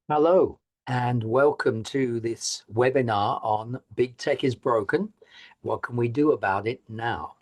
Hello, and welcome to this webinar on Big Tech is Broken. What can we do about it now?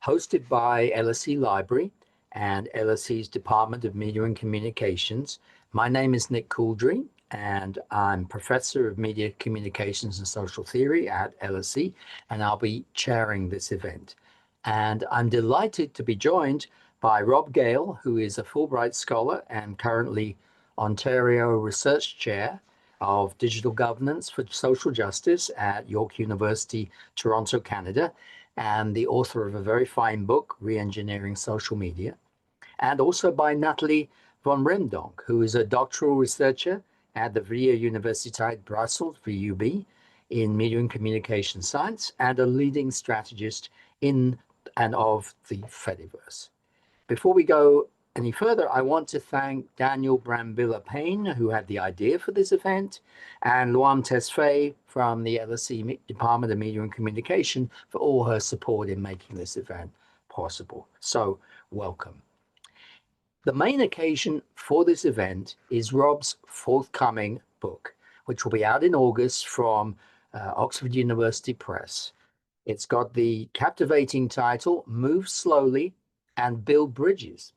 Hosted by LSE Library and LSE's Department of Media and Communications. My name is Nick Couldry, and I'm Professor of Media Communications and Social Theory at LSE, and I'll be chairing this event. And I'm delighted to be joined by Rob Gale, who is a Fulbright Scholar and currently Ontario Research Chair of Digital Governance for Social Justice at York University, Toronto, Canada, and the author of a very fine book, Reengineering Social Media, and also by Nathalie von Remdonk, who is a doctoral researcher at the Vrije Universiteit Brussels, VUB, in media and communication science, and a leading strategist in and of the Fediverse. Before we go any further, I want to thank Daniel Brambilla Payne, who had the idea for this event, and Luam Tesfaye from the LSE Department of Media and Communication for all her support in making this event possible. So, welcome. The main occasion for this event is Rob's forthcoming book, which will be out in August from Oxford University Press. It's got the captivating title, Move Slowly and Build Bridges: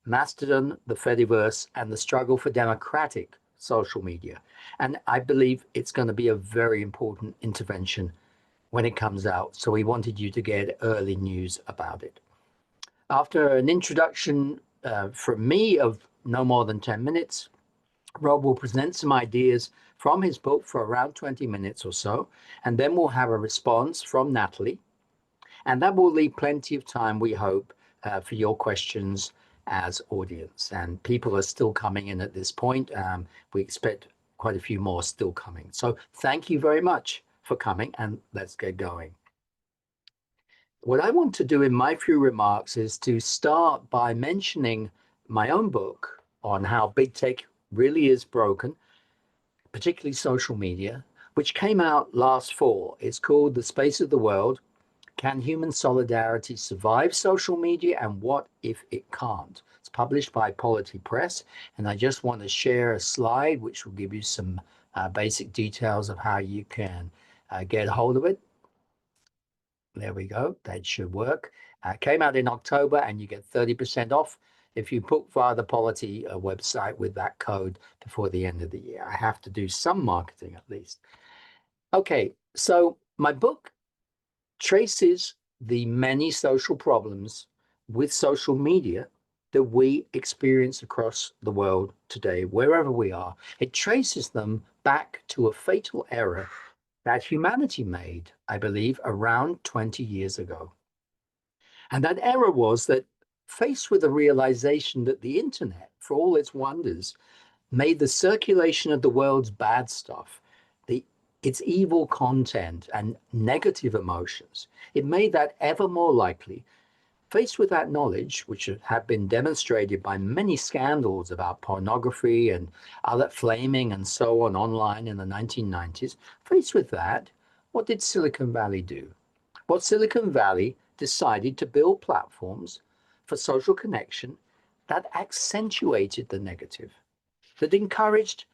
Mastodon, the Fediverse, and the Struggle for Democratic Social Media. And I believe it's going to be a very important intervention when it comes out. So we wanted you to get early news about it. After an introduction from me of no more than 10 minutes, Rob will present some ideas from his book for around 20 minutes or so, and then we'll have a response from Nathalie, and that will leave plenty of time, we hope, for your questions as audience. And people are still coming in at this point. We expect quite a few more still coming. So thank you very much for coming, and let's get going. What I want to do in my few remarks is to start by mentioning my own book on how big tech really is broken, particularly social media, which came out last fall. It's called The Space of the World: Can Human Solidarity Survive Social Media, and What If It Can't? It's published by Polity Press, and I just want to share a slide which will give you some basic details of how you can get hold of it. There we go. That should work. Came out in October, and you get 30% off if you book via the Polity website with that code before the end of the year. I have to do some marketing at least. Okay, so my book traces the many social problems with social media that we experience across the world today, wherever we are. It traces them back to a fatal error that humanity made, I believe, around 20 years ago. And that error was that, faced with the realization that the internet, for all its wonders, made the circulation of the world's bad stuff, its evil content and negative emotions, it made that ever more likely. Faced with that knowledge, which had been demonstrated by many scandals about pornography and other flaming and so on online in the 1990s, faced with that, what did Silicon Valley do? Well, Silicon Valley decided to build platforms for social connection that accentuated the negative, that encouraged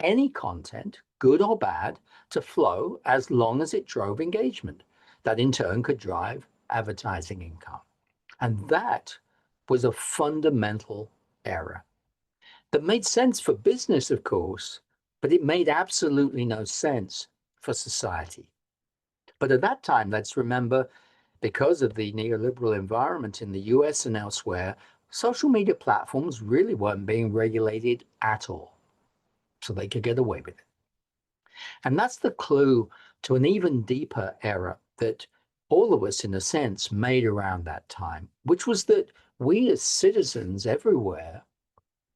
any content, good or bad, to flow as long as it drove engagement, that in turn could drive advertising income. And that was a fundamental error that made sense for business, of course, but it made absolutely no sense for society. But at that time, let's remember, because of the neoliberal environment in the US and elsewhere, social media platforms really weren't being regulated at all, so they could get away with it. And that's the clue to an even deeper error that all of us, in a sense, made around that time, which was that we as citizens everywhere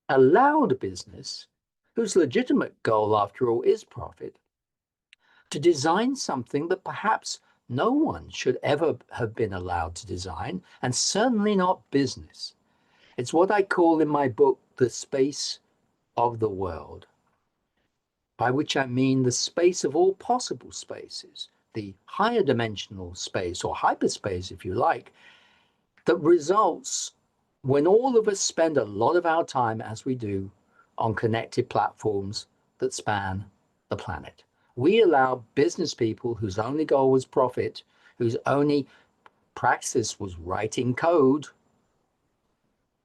allowed business, whose legitimate goal, after all, is profit, to design something that perhaps no one should ever have been allowed to design, and certainly not business. It's what I call in my book the space of the world, by which I mean the space of all possible spaces, the higher dimensional space, or hyperspace, if you like, that results when all of us spend a lot of our time, as we do, on connected platforms that span the planet. We allow business people whose only goal was profit, whose only praxis was writing code,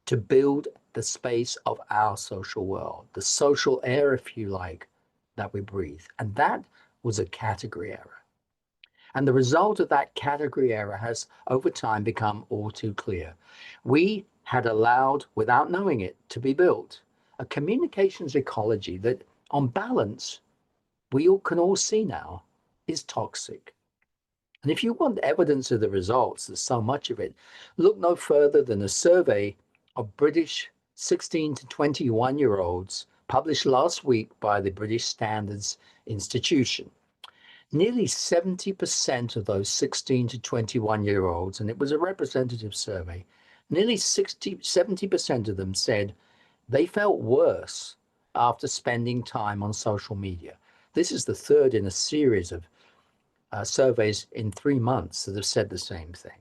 to build the space of our social world, the social air, if you like, that we breathe. And that was a category error. And the result of that category error has over time become all too clear. We had allowed, without knowing it, to be built a communications ecology that, on balance, we all can all see now is toxic. And if you want evidence of the results, there's so much of it, look no further than a survey of British 16 to 21-year-olds published last week by the British Standards Institution. Nearly 70% of those 16 to 21-year-olds, and it was a representative survey, nearly 70% of them said they felt worse after spending time on social media. This is the third in a series of surveys in 3 months that have said the same thing.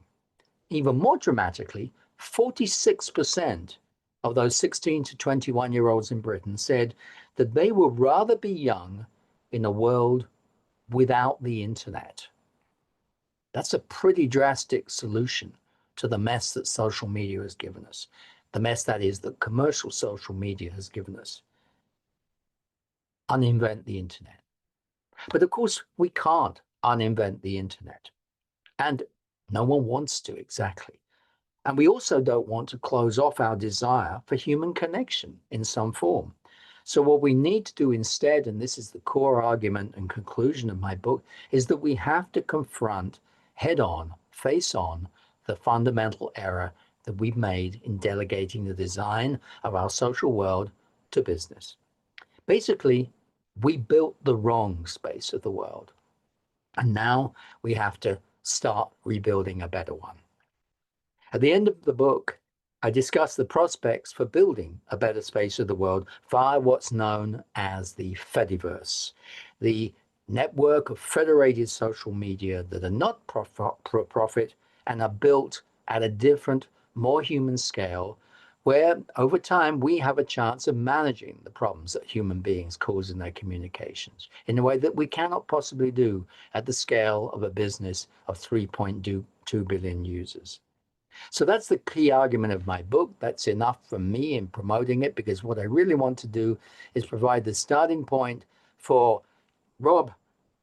Even more dramatically, 46% of those 16 to 21-year-olds in Britain said that they would rather be young in a world without the internet. That's a pretty drastic solution to the mess that social media has given us, the mess that is that commercial social media has given us. Uninvent the internet. But of course, we can't uninvent the internet. And no one wants to exactly. And we also don't want to close off our desire for human connection in some form. So what we need to do instead, and this is the core argument and conclusion of my book, is that we have to confront head on, face on, the fundamental error that we've made in delegating the design of our social world to business. Basically, we built the wrong space of the world. And now we have to start rebuilding a better one. At the end of the book, I discuss the prospects for building a better space of the world via what's known as the Fediverse, the network of federated social media that are not for profit and are built at a different, more human scale, where over time we have a chance of managing the problems that human beings cause in their communications in a way that we cannot possibly do at the scale of a business of 3.2 billion users. So that's the key argument of my book. That's enough for me in promoting it, because what I really want to do is provide the starting point for Rob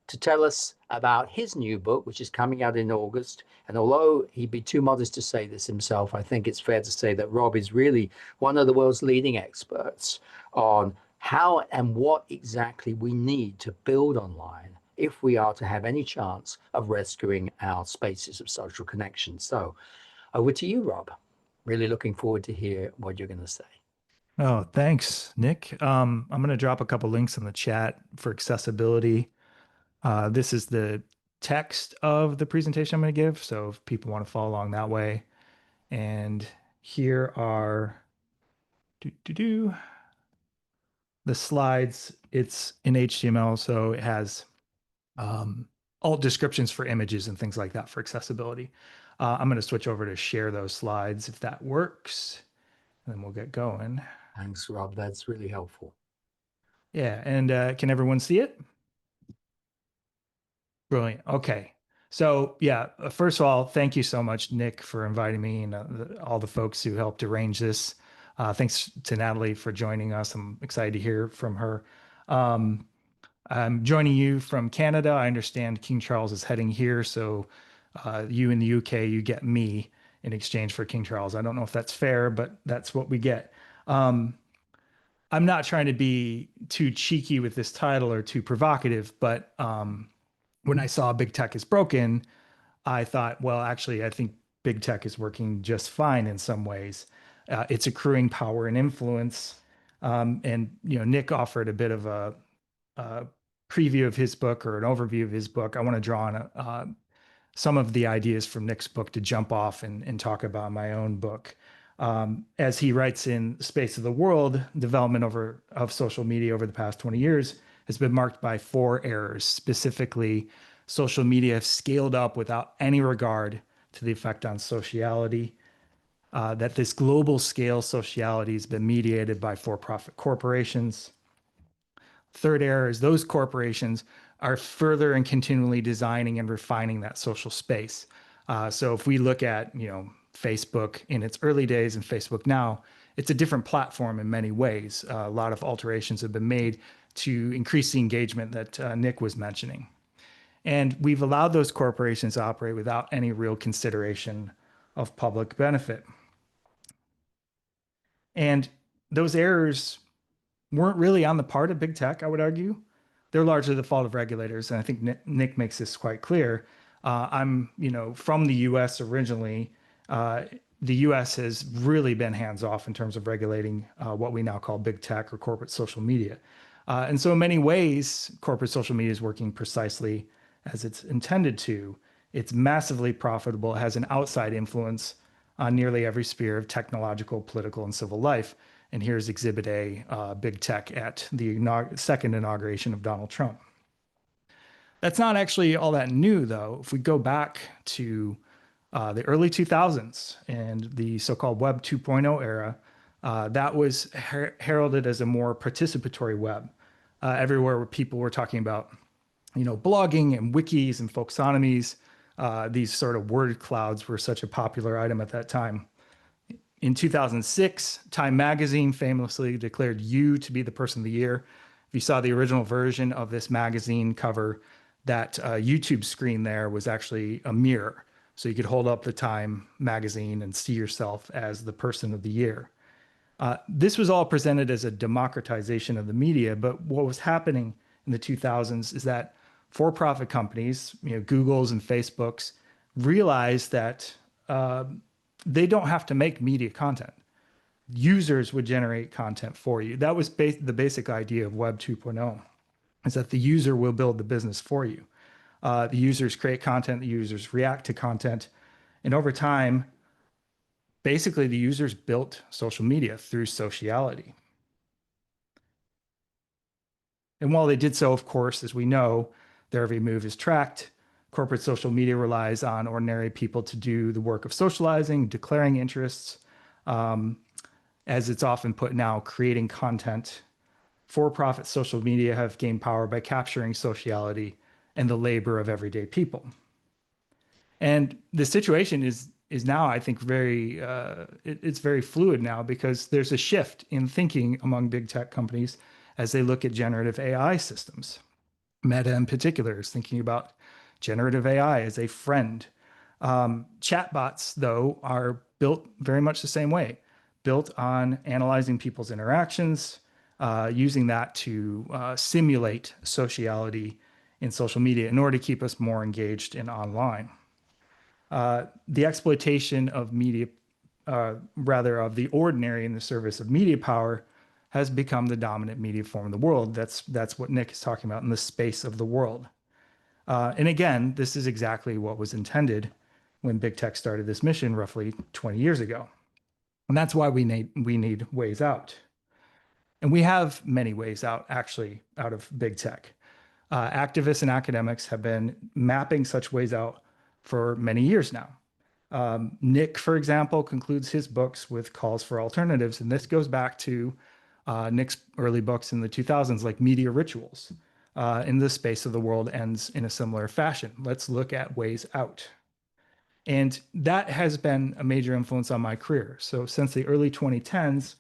to tell us about his new book, which is coming out in August. And although he'd be too modest to say this himself, I think it's fair to say that Rob is really one of the world's leading experts on how and what exactly we need to build online if we are to have any chance of rescuing our spaces of social connection. So over to you, Rob. Really looking forward to hear what you're going to say. Oh, thanks, Nick. I'm going to drop a couple links in the chat for accessibility. This is the text of the presentation I'm going to give, so if people want to follow along that way. And here are the slides. It's in HTML, so it has alt descriptions for images and things like that for accessibility. I'm going to switch over to share those slides if that works, and then we'll get going. Thanks, Rob. That's really helpful. Yeah, and can everyone see it? Brilliant. Okay. So yeah, first of all, thank you so much, Nick, for inviting me and all the folks who helped arrange this. Thanks to Natalie for joining us. I'm excited to hear from her. I'm joining you from Canada. I understand King Charles is heading here, so you in the UK, you get me in exchange for King Charles. I don't know if that's fair, but that's what we get. I'm not trying to be too cheeky with this title or too provocative, but when I saw Big Tech is Broken, I thought, well, actually, I think Big Tech is working just fine in some ways. It's accruing power and influence. And Nick offered a bit of a preview of his book or an overview of his book. I want to draw on some of the ideas from Nick's book to jump off and talk about my own book. As he writes in Space of the World, development of social media over the past 20 years has been marked by 4 errors. Specifically, social media have scaled up without any regard to the effect on sociality, that this global scale sociality has been mediated by for-profit corporations. third era is those corporations are further and continually designing and refining that social space. So if we look at, Facebook in its early days and Facebook now, it's a different platform in many ways. A lot of alterations have been made to increase the engagement that Nick was mentioning. And we've allowed those corporations to operate without any real consideration of public benefit. And those errors weren't really on the part of big tech, I would argue. They're largely the fault of regulators. And I think Nick makes this quite clear. I'm, from the US originally. The US has really been hands off in terms of regulating what we now call big tech or corporate social media. And so, in many ways, corporate social media is working precisely as it's intended to. It's massively profitable, it has an outside influence on nearly every sphere of technological, political, and civil life. And here's Exhibit A, big tech at the second inauguration of Donald Trump. That's not actually all that new, though. If we go back to the early 2000s and the so-called Web 2.0 era, that was heralded as a more participatory web. Everywhere where people were talking about, blogging and wikis and folksonomies. These sort of word clouds were such a popular item at that time. In 2006, Time magazine famously declared you to be the person of the year. If you saw the original version of this magazine cover, that YouTube screen there was actually a mirror. So you could hold up the Time magazine and see yourself as the person of the year. This was all presented as a democratization of the media, but what was happening in the 2000s is that for-profit companies, Google's and Facebook's, realized that they don't have to make media content. Users would generate content for you. That was the basic idea of Web 2.0, is that the user will build the business for you. The users create content, the users react to content, and over time, basically the users built social media through sociality. And while they did so, of course, as we know, their every move is tracked. Corporate social media relies on ordinary people to do the work of socializing, declaring interests, as it's often put now, creating content. For-profit social media have gained power by capturing sociality and the labor of everyday people. And the situation is now, I think, it's very fluid now, because there's a shift in thinking among big tech companies as they look at generative AI systems. Meta in particular is thinking about generative AI as a friend. Chatbots, though, are built very much the same way, built on analyzing people's interactions, using that to simulate sociality in social media in order to keep us more engaged and online. The exploitation of media, of the ordinary in the service of media power, has become the dominant media form of the world. That's what Nick is talking about in the space of the world. And again, this is exactly what was intended when big tech started this mission roughly 20 years ago. And that's why we need ways out. And we have many ways out, actually, out of big tech. Activists and academics have been mapping such ways out for many years now. Nick, for example, concludes his books with calls for alternatives. And this goes back to Nick's early books in the 2000s, like Media Rituals. In the space of the world ends in a similar fashion. Let's look at ways out. And that has been a major influence on my career. So since the early 2010s,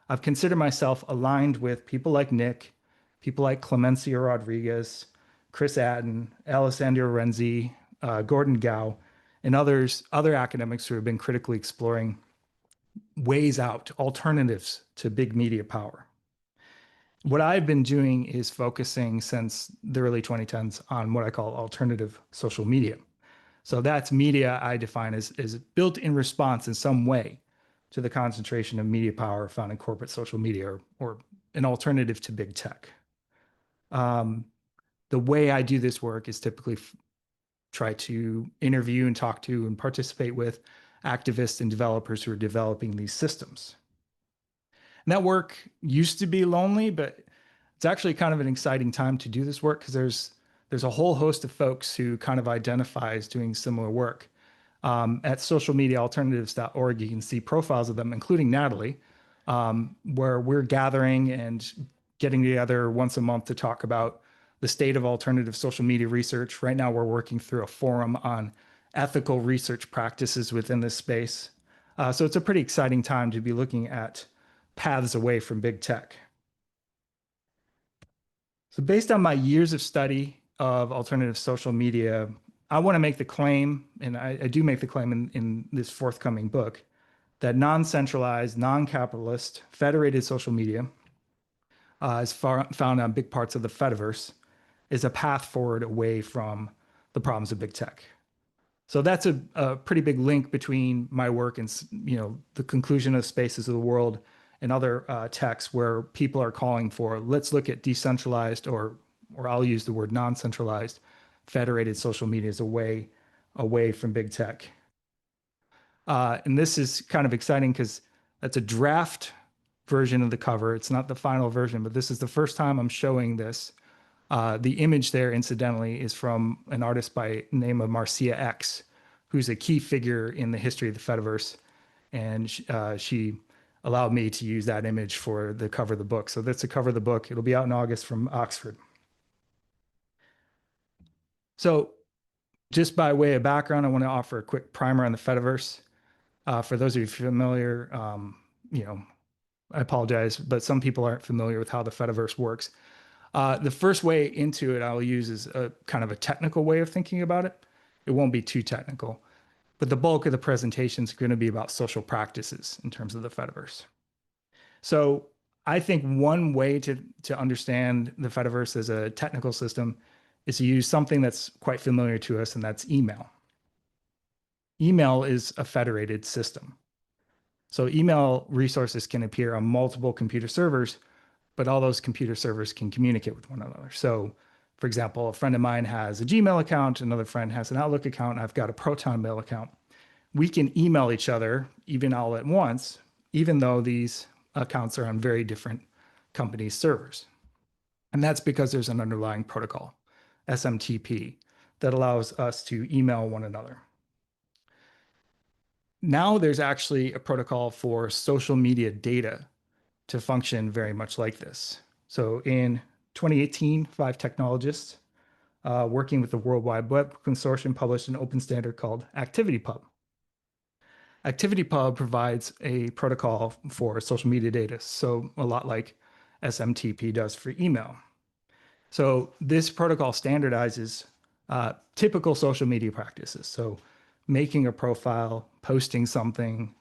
I've considered myself aligned with people like Nick, people like Clemencia Rodriguez, Chris Adden, Alessandro Renzi, Gordon Gao, and other academics who have been critically exploring ways out, alternatives to big media power. What I've been doing is focusing since the early 2010s on what I call alternative social media. So that's media I define as built in response in some way to the concentration of media power found in corporate social media, or an alternative to big tech. The way I do this work is typically try to interview and talk to and participate with activists and developers who are developing these systems. And that work used to be lonely, but it's actually kind of an exciting time to do this work, because there's a whole host of folks who kind of identify as doing similar work. At socialmediaalternatives.org, you can see profiles of them, including Natalie, where we're gathering and getting together once a month to talk about the state of alternative social media research. Right now, we're working through a forum on ethical research practices within this space. So it's a pretty exciting time to be looking at paths away from big tech. So based on my years of study of alternative social media, I want to make the claim, and I do make the claim in this forthcoming book, that non-centralized, non-capitalist, federated social media, found on big parts of the Fediverse, is a path forward away from the problems of big tech. So that's a pretty big link between my work and the conclusion of spaces of the world and other texts where people are calling for, let's look at decentralized, or I'll use the word non-centralized, federated social media as a way away from big tech. And this is kind of exciting because that's a draft version of the cover. It's not the final version, but this is the first time I'm showing this. The image there, incidentally, is from an artist by the name of Marcia X, who's a key figure in the history of the Fediverse. And she allowed me to use that image for the cover of the book. So that's the cover of the book. It'll be out in August from Oxford. So just by way of background, I want to offer a quick primer on the Fediverse. For those of you familiar, I apologize, but some people aren't familiar with how the Fediverse works. The first way into it I'll use is a kind of a technical way of thinking about it. It won't be too technical, but the bulk of the presentation is going to be about social practices in terms of the Fediverse. So I think one way to understand the Fediverse as a technical system is to use something that's quite familiar to us, and that's email. Email is a federated system. So email resources can appear on multiple computer servers, but all those computer servers can communicate with one another. So, for example, a friend of mine has a Gmail account, another friend has an Outlook account, I've got a Proton Mail account. We can email each other even all at once, even though these accounts are on very different companies' servers. And that's because there's an underlying protocol, SMTP, that allows us to email one another. Now there's actually a protocol for social media data to function very much like this. So in 2018, 5 technologists working with the World Wide Web Consortium published an open standard called ActivityPub. ActivityPub provides a protocol for social media data, so a lot like SMTP does for email. So this protocol standardizes typical social media practices. So making a profile, posting something,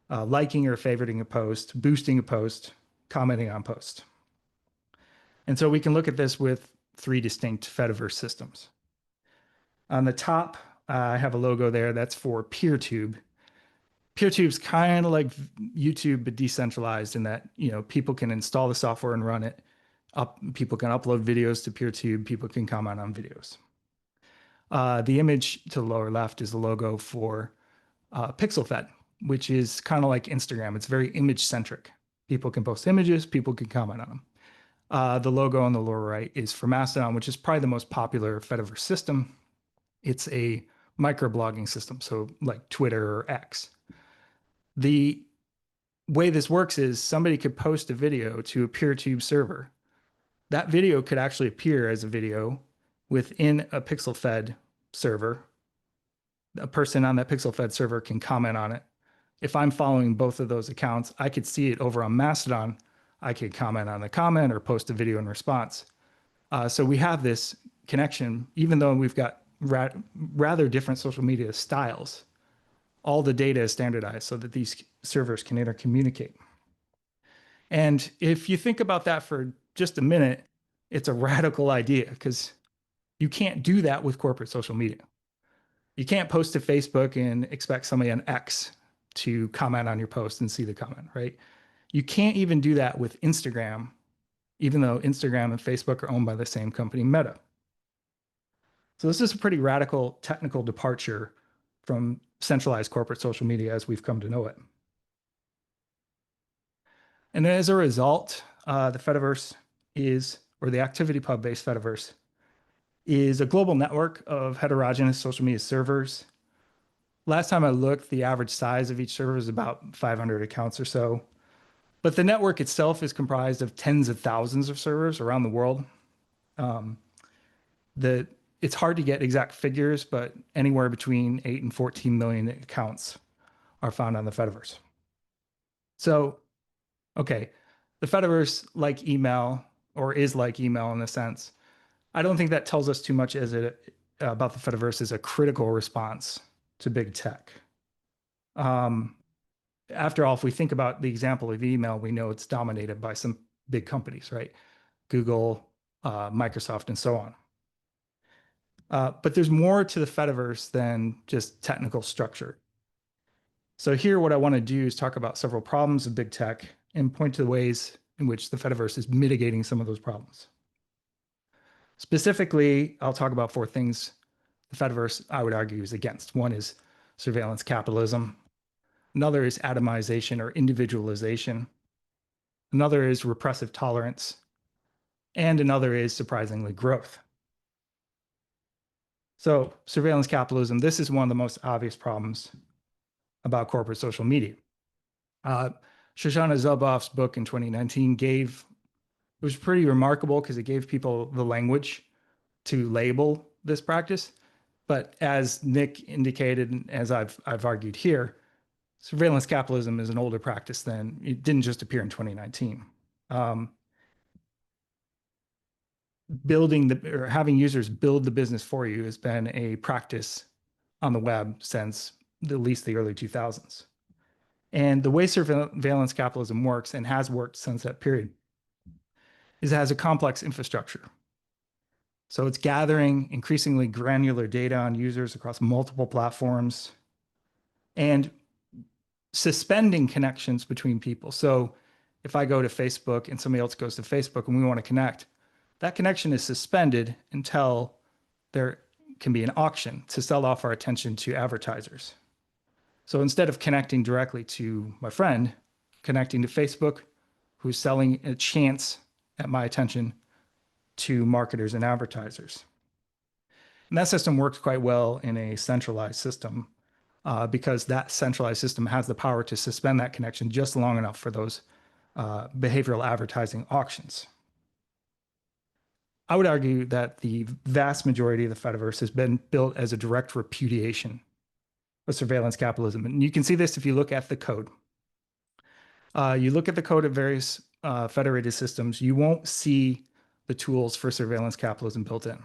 liking or favoriting a post, boosting a post, commenting on post. And so we can look at this with 3 distinct Fediverse systems. On the top, I have a logo there that's for PeerTube. PeerTube's kind of like YouTube, but decentralized in that, people can install the software and run it. People can upload videos to PeerTube. People can comment on videos. The image to the lower left is the logo for PixelFed, which is kind of like Instagram. It's very image centric. People can post images, people can comment on them. The logo on the lower right is for Mastodon, which is probably the most popular Fediverse system. It's a microblogging system, so like Twitter or X. The way this works is somebody could post a video to a PeerTube server. That video could actually appear as a video within a PixelFed server. A person on that PixelFed server can comment on it. If I'm following both of those accounts, I could see it over on Mastodon. I could comment on the comment or post a video in response. So we have this connection, even though we've got rather different social media styles. All the data is standardized so that these servers can intercommunicate. And if you think about that for just a minute, it's a radical idea because you can't do that with corporate social media. You can't post to Facebook and expect somebody on X to comment on your post and see the comment, right? You can't even do that with Instagram, even though Instagram and Facebook are owned by the same company, Meta. So this is a pretty radical technical departure from centralized corporate social media as we've come to know it. And as a result, the Fediverse is, or the ActivityPub-based Fediverse, is a global network of heterogeneous social media servers. Last time I looked, the average size of each server is about 500 accounts or so. But the network itself is comprised of tens of thousands of servers around the world. Um, the it's hard to get exact figures, but anywhere between 8 and 14 million accounts are found on the Fediverse. So, okay, the Fediverse like email or is like email in a sense. I don't think that tells us too much as about the Fediverse as a critical response to big tech. Um, After all, if we think about the example of email, we know it's dominated by some big companies, right? Google, Microsoft, and so on. But there's more to the Fediverse than just technical structure. So here, what I want to do is talk about several problems of big tech and point to the ways in which the Fediverse is mitigating some of those problems. Specifically, I'll talk about four things the Fediverse, I would argue, is against. One is surveillance capitalism. Another is atomization or individualization. Another is repressive tolerance. And another is, surprisingly, growth. So surveillance capitalism, this is one of the most obvious problems about corporate social media. Shoshana Zuboff's book in 2019 it was pretty remarkable because it gave people the language to label this practice. But as Nick indicated, and as I've argued here, surveillance capitalism is an older practice than it didn't just appear in 2019. Having users build the business for you has been a practice on the web since at least the early 2000s. And the way surveillance capitalism works and has worked since that period is it has a complex infrastructure. So it's gathering increasingly granular data on users across multiple platforms and suspending connections between people. So if I go to Facebook and somebody else goes to Facebook and we want to connect, that connection is suspended until there can be an auction to sell off our attention to advertisers. So instead of connecting directly to my friend, connecting to Facebook, who's selling a chance at my attention to marketers and advertisers. And that system works quite well in a centralized system because that centralized system has the power to suspend that connection just long enough for those behavioral advertising auctions. I would argue that the vast majority of the Fediverse has been built as a direct repudiation of surveillance capitalism. And you can see this if you look at the code. You look at the code of various federated systems, you won't see the tools for surveillance capitalism built in.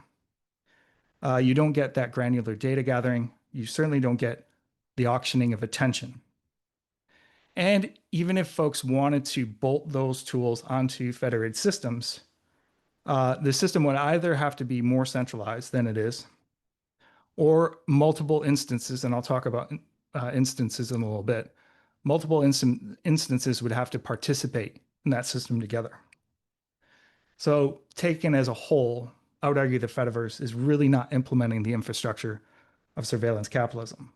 You don't get that granular data gathering. You certainly don't get the auctioning of attention. And even if folks wanted to bolt those tools onto federated systems, the system would either have to be more centralized than it is, or multiple instances, and I'll talk about instances in a little bit, multiple instances would have to participate in that system together. So taken as a whole, I would argue the Fediverse is really not implementing the infrastructure of surveillance capitalism.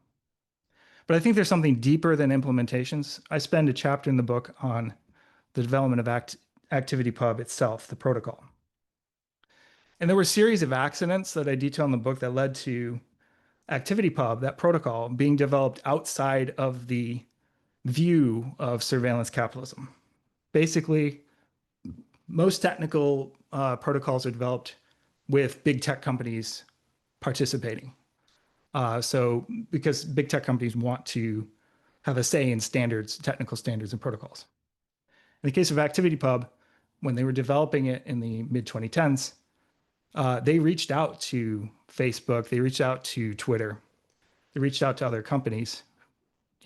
But I think there's something deeper than implementations. I spend a chapter in the book on the development of ActivityPub itself, the protocol. And there were a series of accidents that I detail in the book that led to ActivityPub, that protocol, being developed outside of the view of surveillance capitalism. Basically, most technical protocols are developed with big tech companies participating. So because big tech companies want to have a say in standards, technical standards and protocols. In the case of ActivityPub, when they were developing it in the mid-2010s, they reached out to Facebook, they reached out to Twitter, they reached out to other companies.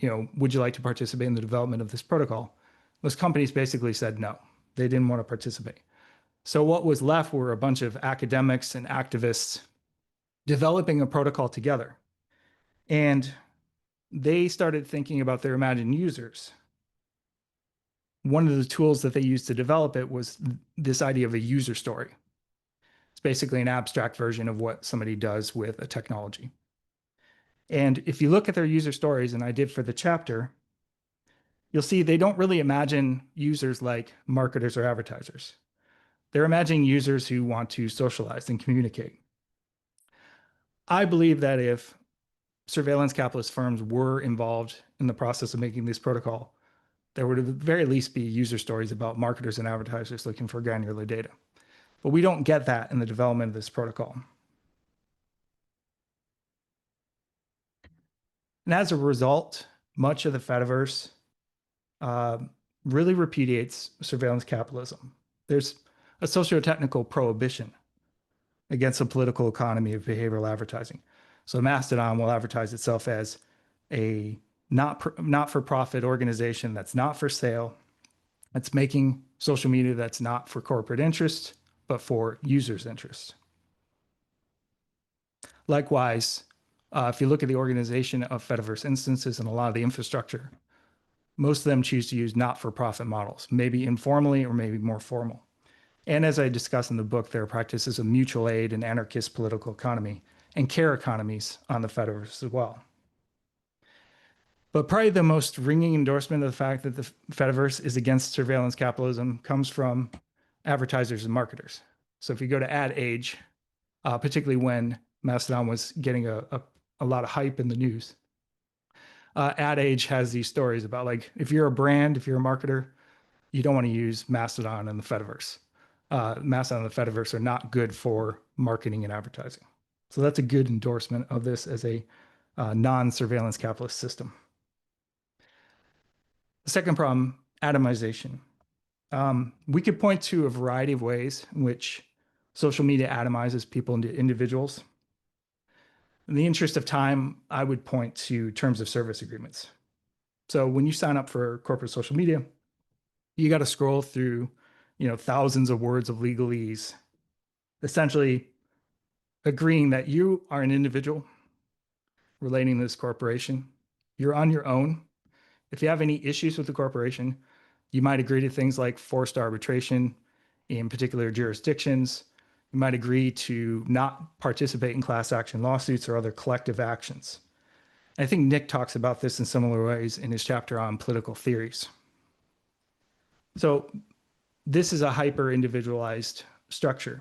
Would you like to participate in the development of this protocol? Those companies basically said no, they didn't want to participate. So what was left were a bunch of academics and activists developing a protocol together. And they started thinking about their imagined users. One of the tools that they used to develop it was this idea of a user story. It's basically an abstract version of what somebody does with a technology. And if you look at their user stories, and I did for the chapter, you'll see they don't really imagine users like marketers or advertisers. They're imagining users who want to socialize and communicate. I believe that if surveillance capitalist firms were involved in the process of making this protocol, there would at the very least be user stories about marketers and advertisers looking for granular data. But we don't get that in the development of this protocol. And as a result, much of the Fediverse uh, really repudiates surveillance capitalism. There's a socio-technical prohibition against the political economy of behavioral advertising. So Mastodon will advertise itself as a not-for-profit organization that's not for sale, that's making social media that's not for corporate interest, but for users' interest. Likewise, if you look at the organization of Fediverse instances and a lot of the infrastructure, most of them choose to use not-for-profit models, maybe informally or maybe more formal. And as I discuss in the book, there are practices of mutual aid and anarchist political economy and care economies on the Fediverse as well. But probably the most ringing endorsement of the fact that the Fediverse is against surveillance capitalism comes from advertisers and marketers. So if you go to Ad Age, particularly when Mastodon was getting a lot of hype in the news, Ad Age has these stories about, like, if you're a brand, if you're a marketer, you don't want to use Mastodon and the Fediverse. Mastodon and the Fediverse are not good for marketing and advertising. So that's a good endorsement of this as a non-surveillance capitalist system. The second problem, atomization. We could point to a variety of ways in which social media atomizes people into individuals. In the interest of time, I would point to terms of service agreements. So when you sign up for corporate social media, you got to scroll through, thousands of words of legalese, essentially agreeing that you are an individual relating to this corporation. You're on your own. If you have any issues with the corporation, you might agree to things like forced arbitration in particular jurisdictions. You might agree to not participate in class action lawsuits or other collective actions. I think Nick talks about this in similar ways in his chapter on political theories. So this is a hyper individualized structure.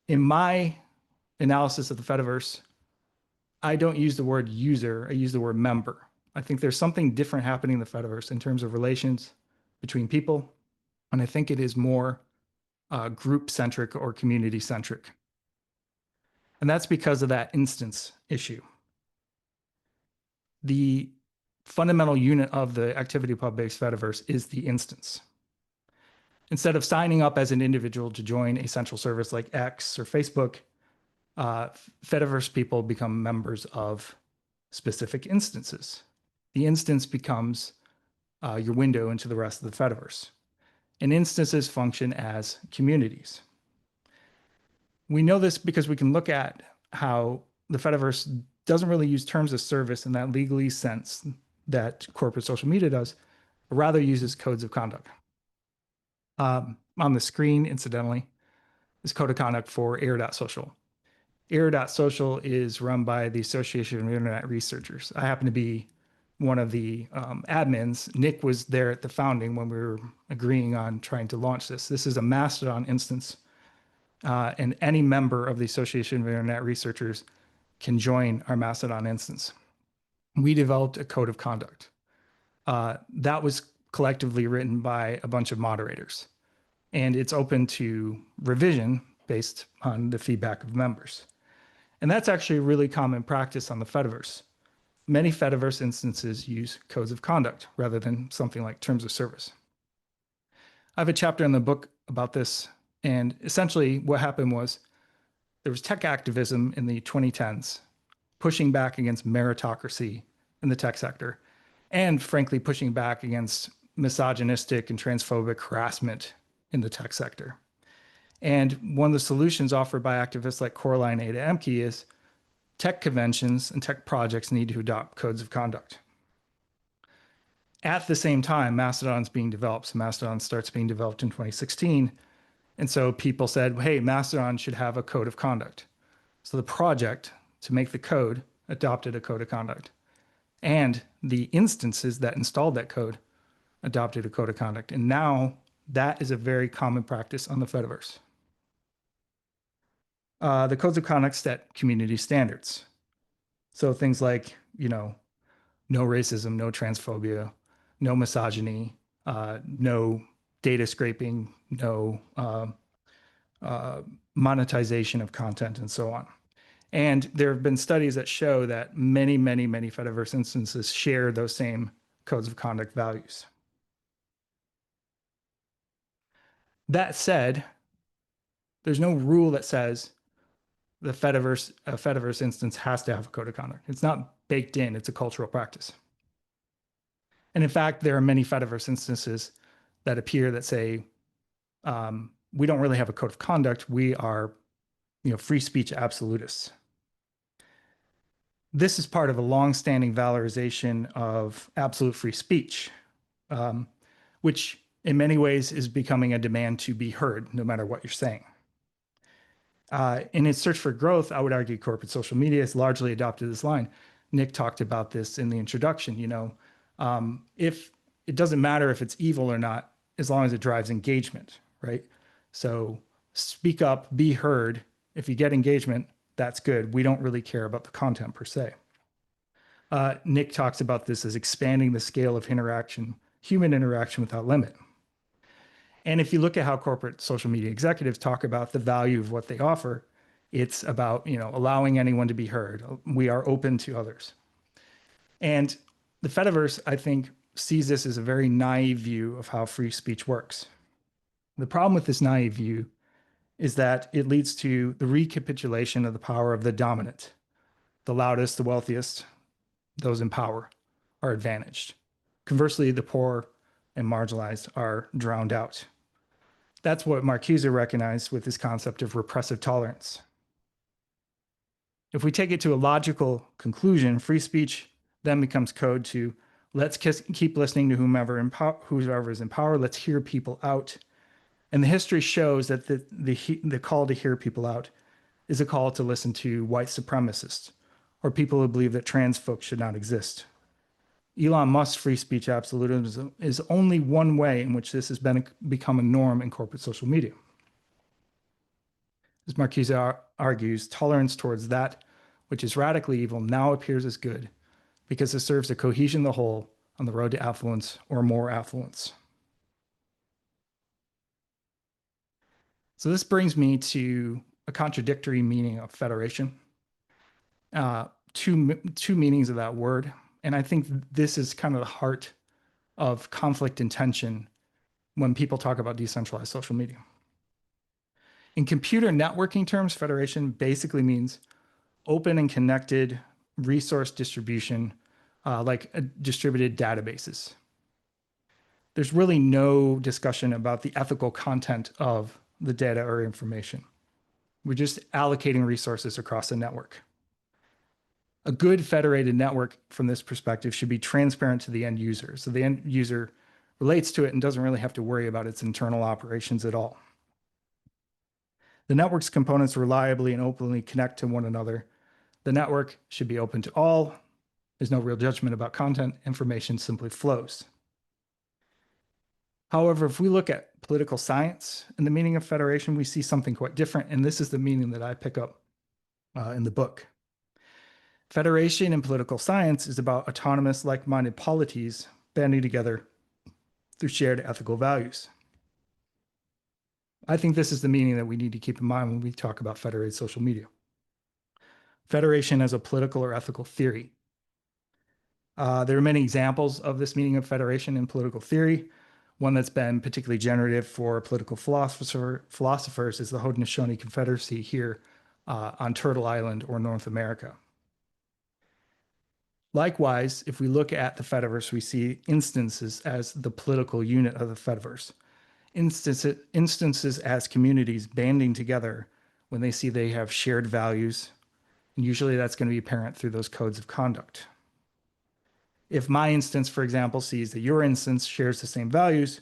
In my analysis of the Fediverse, I don't use the word user, I use the word member. I think there's something different happening in the Fediverse in terms of relations between people, and I think it is more group-centric or community-centric. And that's because of that instance issue. The fundamental unit of the ActivityPub-based Fediverse is the instance. Instead of signing up as an individual to join a central service like X or Facebook, Fediverse people become members of specific instances. The instance becomes your window into the rest of the Fediverse. And instances function as communities. We know this because we can look at how the Fediverse doesn't really use terms of service in that legalese sense that corporate social media does, but rather uses codes of conduct. On the screen, incidentally, is code of conduct for air.social. Air.social is run by the Association of Internet Researchers. I happen to be one of the admins. Nick was there at the founding when we were agreeing on trying to launch this. This is a Mastodon instance, and any member of the Association of Internet Researchers can join our Mastodon instance. We developed a code of conduct. That was collectively written by a bunch of moderators, and it's open to revision based on the feedback of members. And that's actually a really common practice on the Fediverse. Many Fediverse instances use codes of conduct rather than something like terms of service. I have a chapter in the book about this, and essentially what happened was there was tech activism in the 2010s, pushing back against meritocracy in the tech sector, and frankly, pushing back against misogynistic and transphobic harassment in the tech sector. And one of the solutions offered by activists like Coraline Ada Emke is tech conventions and tech projects need to adopt codes of conduct. At the same time, Mastodon's being developed. So Mastodon starts being developed in 2016. And so people said, hey, Mastodon should have a code of conduct. So the project to make the code adopted a code of conduct. And the instances that installed that code adopted a code of conduct. And now that is a very common practice on the Fediverse. The codes of conduct set community standards. So things like, no racism, no transphobia, no misogyny, no data scraping, no monetization of content, and so on. And there have been studies that show that many, many, many Fediverse instances share those same codes of conduct values. That said, there's no rule that says a Fediverse instance has to have a code of conduct. It's not baked in, it's a cultural practice. And in fact, there are many Fediverse instances that appear that say, we don't really have a code of conduct. We are, free speech absolutists. This is part of a long-standing valorization of absolute free speech, which in many ways is becoming a demand to be heard, no matter what you're saying. In its search for growth, I would argue corporate social media has largely adopted this line. Nick talked about this in the introduction. If it doesn't matter if it's evil or not, as long as it drives engagement, right? So speak up, be heard. If you get engagement, that's good. We don't really care about the content per se. Nick talks about this as expanding the scale of interaction, human interaction without limit. And if you look at how corporate social media executives talk about the value of what they offer, it's about, allowing anyone to be heard. We are open to others. And the Fediverse, I think, sees this as a very naive view of how free speech works. The problem with this naive view is that it leads to the recapitulation of the power of the dominant. The loudest, the wealthiest, those in power are advantaged. Conversely, the poor and marginalized are drowned out. That's what Marcuse recognized with his concept of repressive tolerance. If we take it to a logical conclusion, free speech then becomes code to let's keep listening to whoever is in power. Let's hear people out. And the history shows that the call to hear people out is a call to listen to white supremacists or people who believe that trans folks should not exist. Elon Musk's free speech absolutism is only one way in which this has become a norm in corporate social media. As Marcuse argues, tolerance towards that which is radically evil now appears as good because it serves a cohesion of the whole on the road to affluence or more affluence. So this brings me to a contradictory meaning of federation. Two meanings of that word. And I think this is kind of the heart of conflict and tension when people talk about decentralized social media. In computer networking terms, federation basically means open and connected resource distribution, like distributed databases. There's really no discussion about the ethical content of the data or information. We're just allocating resources across the network. A good federated network from this perspective should be transparent to the end user. So the end user relates to it and doesn't really have to worry about its internal operations at all. The network's components reliably and openly connect to one another. The network should be open to all. There's no real judgment about content. Information simply flows. However, if we look at political science and the meaning of federation, we see something quite different. And this is the meaning that I pick up in the book. Federation in political science is about autonomous, like-minded polities banding together through shared ethical values. I think this is the meaning that we need to keep in mind when we talk about federated social media. Federation as a political or ethical theory. There are many examples of this meaning of federation in political theory. One that's been particularly generative for political philosophers is the Haudenosaunee Confederacy here on Turtle Island or North America. Likewise, if we look at the Fediverse, we see instances as the political unit of the Fediverse. Instances as communities banding together when they see they have shared values, and usually that's going to be apparent through those codes of conduct. If my instance, for example, sees that your instance shares the same values,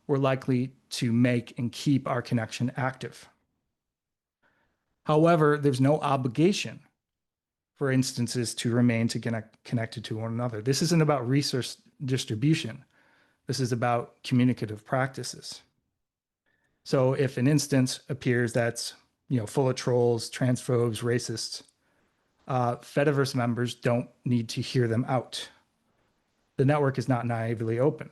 we're likely to make and keep our connection active. However, there's no obligation for instances to remain connected to one another. This isn't about resource distribution. This is about communicative practices. So if an instance appears that's full of trolls, transphobes, racists, Fediverse members don't need to hear them out. The network is not naively open.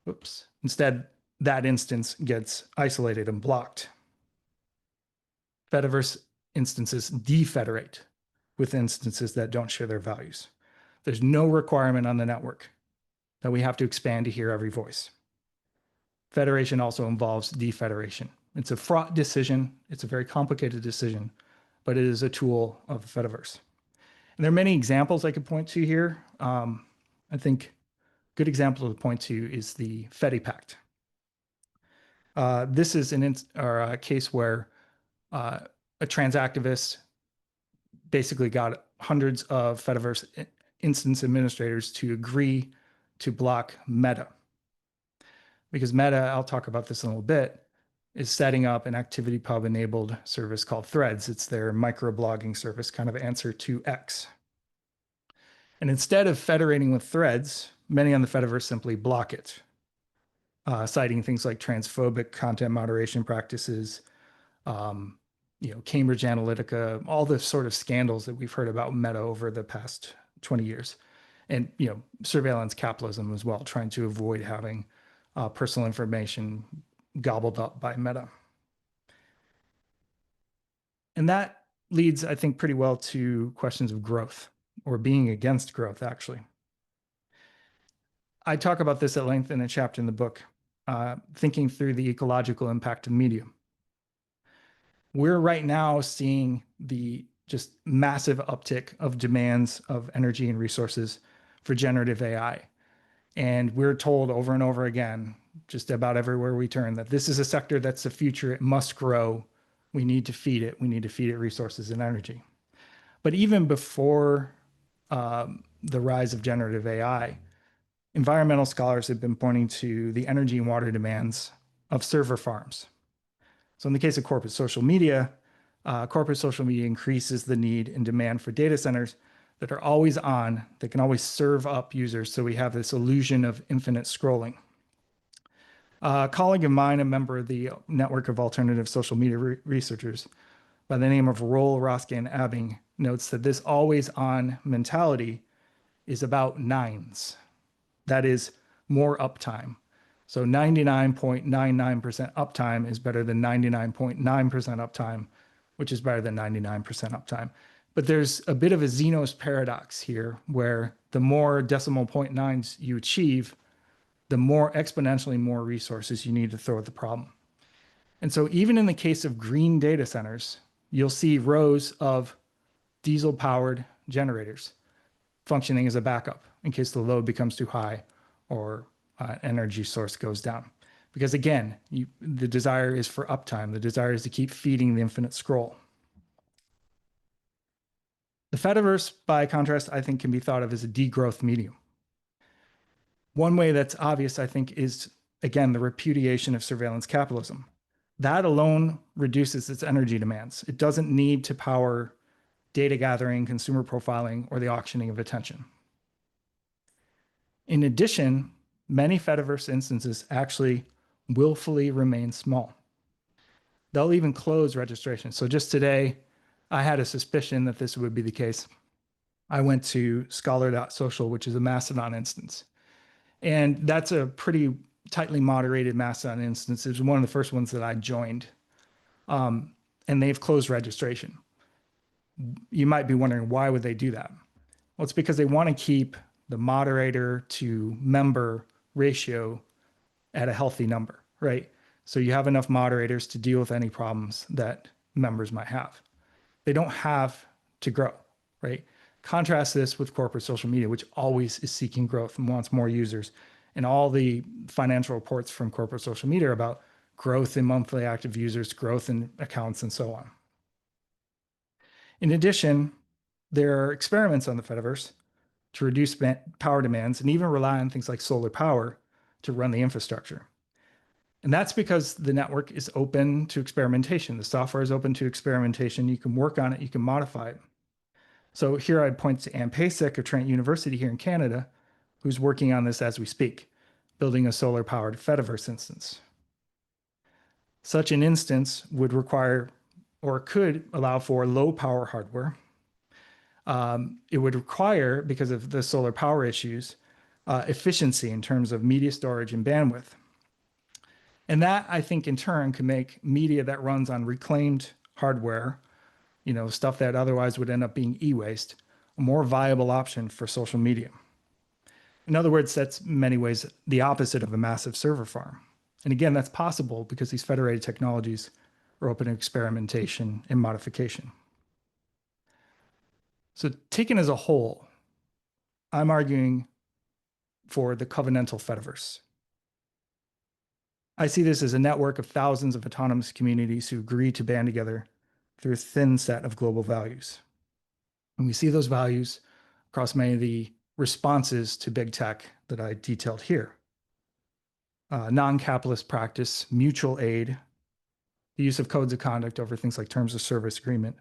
Oops. Instead, that instance gets isolated and blocked. Fediverse instances defederate with instances that don't share their values. There's no requirement on the network that we have to expand to hear every voice. Federation also involves defederation. It's a fraught decision. It's a very complicated decision, but it is a tool of the Fediverse. And there are many examples I could point to here. I think a good example to point to is the FediPact. This is a case where a trans activist basically got hundreds of Fediverse instance administrators to agree to block Meta. Because Meta, I'll talk about this in a little bit, is setting up an ActivityPub enabled service called Threads. It's their microblogging service, kind of answer to X. And instead of federating with Threads, many on the Fediverse simply block it, citing things like transphobic content moderation practices, Cambridge Analytica, all the sort of scandals that we've heard about Meta over the past 20 years, and surveillance capitalism as well, trying to avoid having personal information gobbled up by Meta. And that leads, I think, pretty well to questions of growth, or being against growth, actually. I talk about this at length in a chapter in the book, thinking through the ecological impact of media. We're right now seeing the just massive uptick of demands of energy and resources for generative AI. And we're told over and over again, just about everywhere we turn, that this is a sector that's the future. It must grow. We need to feed it. We need to feed it resources and energy. But even before the rise of generative AI, environmental scholars have been pointing to the energy and water demands of server farms. So in the case of corporate social media increases the need and demand for data centers that are always on, that can always serve up users. So we have this illusion of infinite scrolling. A colleague of mine, a member of the network of alternative social media researchers by the name of Roel Roskin-Abbing, notes that this always on mentality is about nines. That is more uptime. So 99.99% uptime is better than 99.9% uptime, which is better than 99% uptime. But there's a bit of a Zeno's paradox here, where the more decimal point nines you achieve, the more exponentially more resources you need to throw at the problem. And so even in the case of green data centers, you'll see rows of diesel-powered generators functioning as a backup in case the load becomes too high or energy source goes down. Because again, the desire is for uptime. The desire is to keep feeding the infinite scroll. The Fediverse, by contrast, I think can be thought of as a degrowth medium. One way that's obvious, I think, is, again, the repudiation of surveillance capitalism. That alone reduces its energy demands. It doesn't need to power data gathering, consumer profiling, or the auctioning of attention. In addition, many Fediverse instances actually willfully remain small. They'll even close registration. So just today, I had a suspicion that this would be the case. I went to scholar.social, which is a Mastodon instance. And that's a pretty tightly moderated Mastodon instance. It was one of the first ones that I joined. And they've closed registration. You might be wondering, why would they do that? Well, it's because they want to keep the moderator to member ratio at a healthy number, right? So you have enough moderators to deal with any problems that members might have. They don't have to grow, right? Contrast this with corporate social media, which always is seeking growth and wants more users. And all the financial reports from corporate social media are about growth in monthly active users, growth in accounts, and so on. In addition, there are experiments on the Fediverse to reduce power demands and even rely on things like solar power to run the infrastructure. And that's because the network is open to experimentation. The software is open to experimentation. You can work on it, you can modify it. So here I'd point to Ann Pasek of Trent University here in Canada, who's working on this as we speak, building a solar-powered Fediverse instance. Such an instance would require, or could allow for, low power hardware. It would require, because of the solar power issues, efficiency in terms of media storage and bandwidth. And that, I think, in turn, can make media that runs on reclaimed hardware, stuff that otherwise would end up being e-waste, a more viable option for social media. In other words, that's in many ways the opposite of a massive server farm. And again, that's possible because these federated technologies are open to experimentation and modification. So taken as a whole, I'm arguing for the covenantal Fediverse. I see this as a network of thousands of autonomous communities who agree to band together through a thin set of global values. And we see those values across many of the responses to big tech that I detailed here. Non-capitalist practice, mutual aid, the use of codes of conduct over things like terms of service agreement,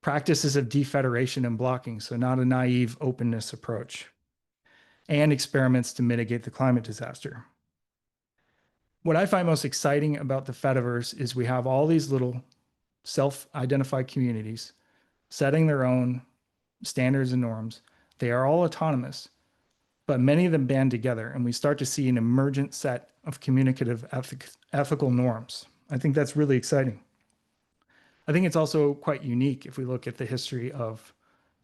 practices of defederation and blocking, so not a naive openness approach, and experiments to mitigate the climate disaster. What I find most exciting about the Fediverse is we have all these little self-identified communities setting their own standards and norms. They are all autonomous, but many of them band together, and we start to see an emergent set of communicative ethical norms. I think that's really exciting. I think it's also quite unique if we look at the history of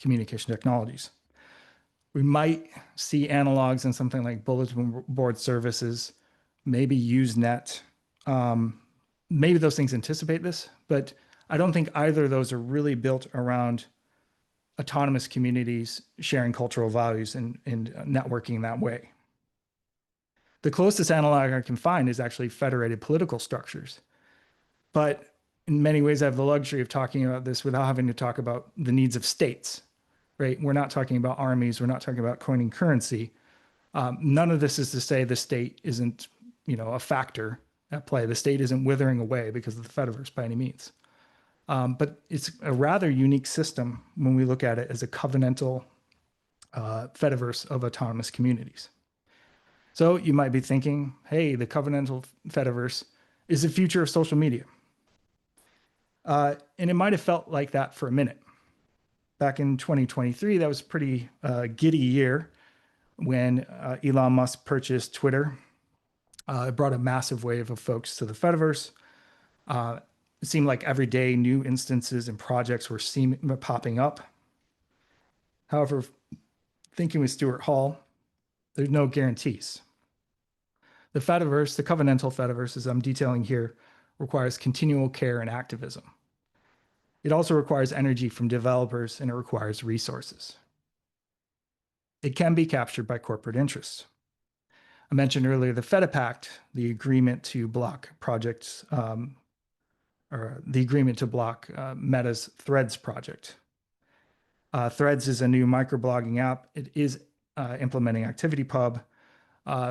communication technologies. We might see analogs in something like bulletin board services, maybe Usenet. Maybe those things anticipate this, but I don't think either of those are really built around autonomous communities sharing cultural values and networking that way. The closest analog I can find is actually federated political structures. But in many ways, I have the luxury of talking about this without having to talk about the needs of states, right? We're not talking about armies. We're not talking about coining currency. None of this is to say the state isn't, a factor at play. The state isn't withering away because of the Fediverse by any means. But it's a rather unique system when we look at it as a covenantal Fediverse of autonomous communities. So you might be thinking, hey, the covenantal Fediverse is the future of social media. And it might have felt like that for a minute. Back in 2023, that was a pretty giddy year when Elon Musk purchased Twitter. It brought a massive wave of folks to the Fediverse. It seemed like every day new instances and projects were popping up. However, thinking with Stuart Hall, there's no guarantees. The Fediverse, the covenantal Fediverse, as I'm detailing here, requires continual care and activism. It also requires energy from developers, and it requires resources. It can be captured by corporate interests. I mentioned earlier the FediPact, the agreement to block projects, or the agreement to block Meta's Threads project. Threads is a new microblogging app. It is implementing ActivityPub.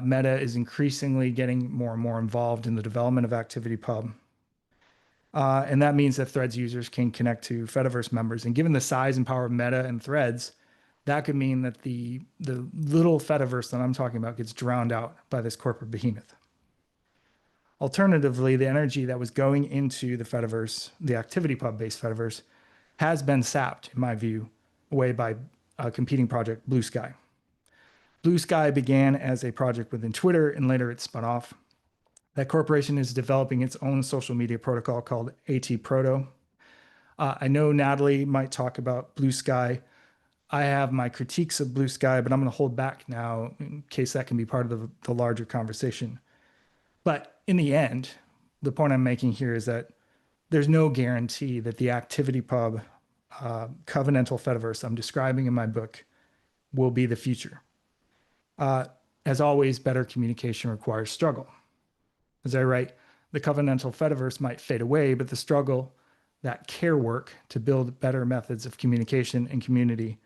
Meta is increasingly getting more and more involved in the development of ActivityPub. And that means that Threads users can connect to Fediverse members. And given the size and power of Meta and Threads, that could mean that the little Fediverse that I'm talking about gets drowned out by this corporate behemoth. Alternatively, the energy that was going into the Fediverse, the ActivityPub-based Fediverse, has been sapped, in my view, away by a competing project, Blue Sky. Blue Sky began as a project within Twitter, and later it spun off. That corporation is developing its own social media protocol called AT-Proto. I know Natalie might talk about Blue Sky. I have my critiques of Blue Sky, but I'm going to hold back now in case that can be part of the larger conversation. But in the end, the point I'm making here is that there's no guarantee that the ActivityPub covenantal Fediverse I'm describing in my book will be the future. As always, better communication requires struggle. As I write, the covenantal Fediverse might fade away, but the struggle, that care work to build better methods of communication and community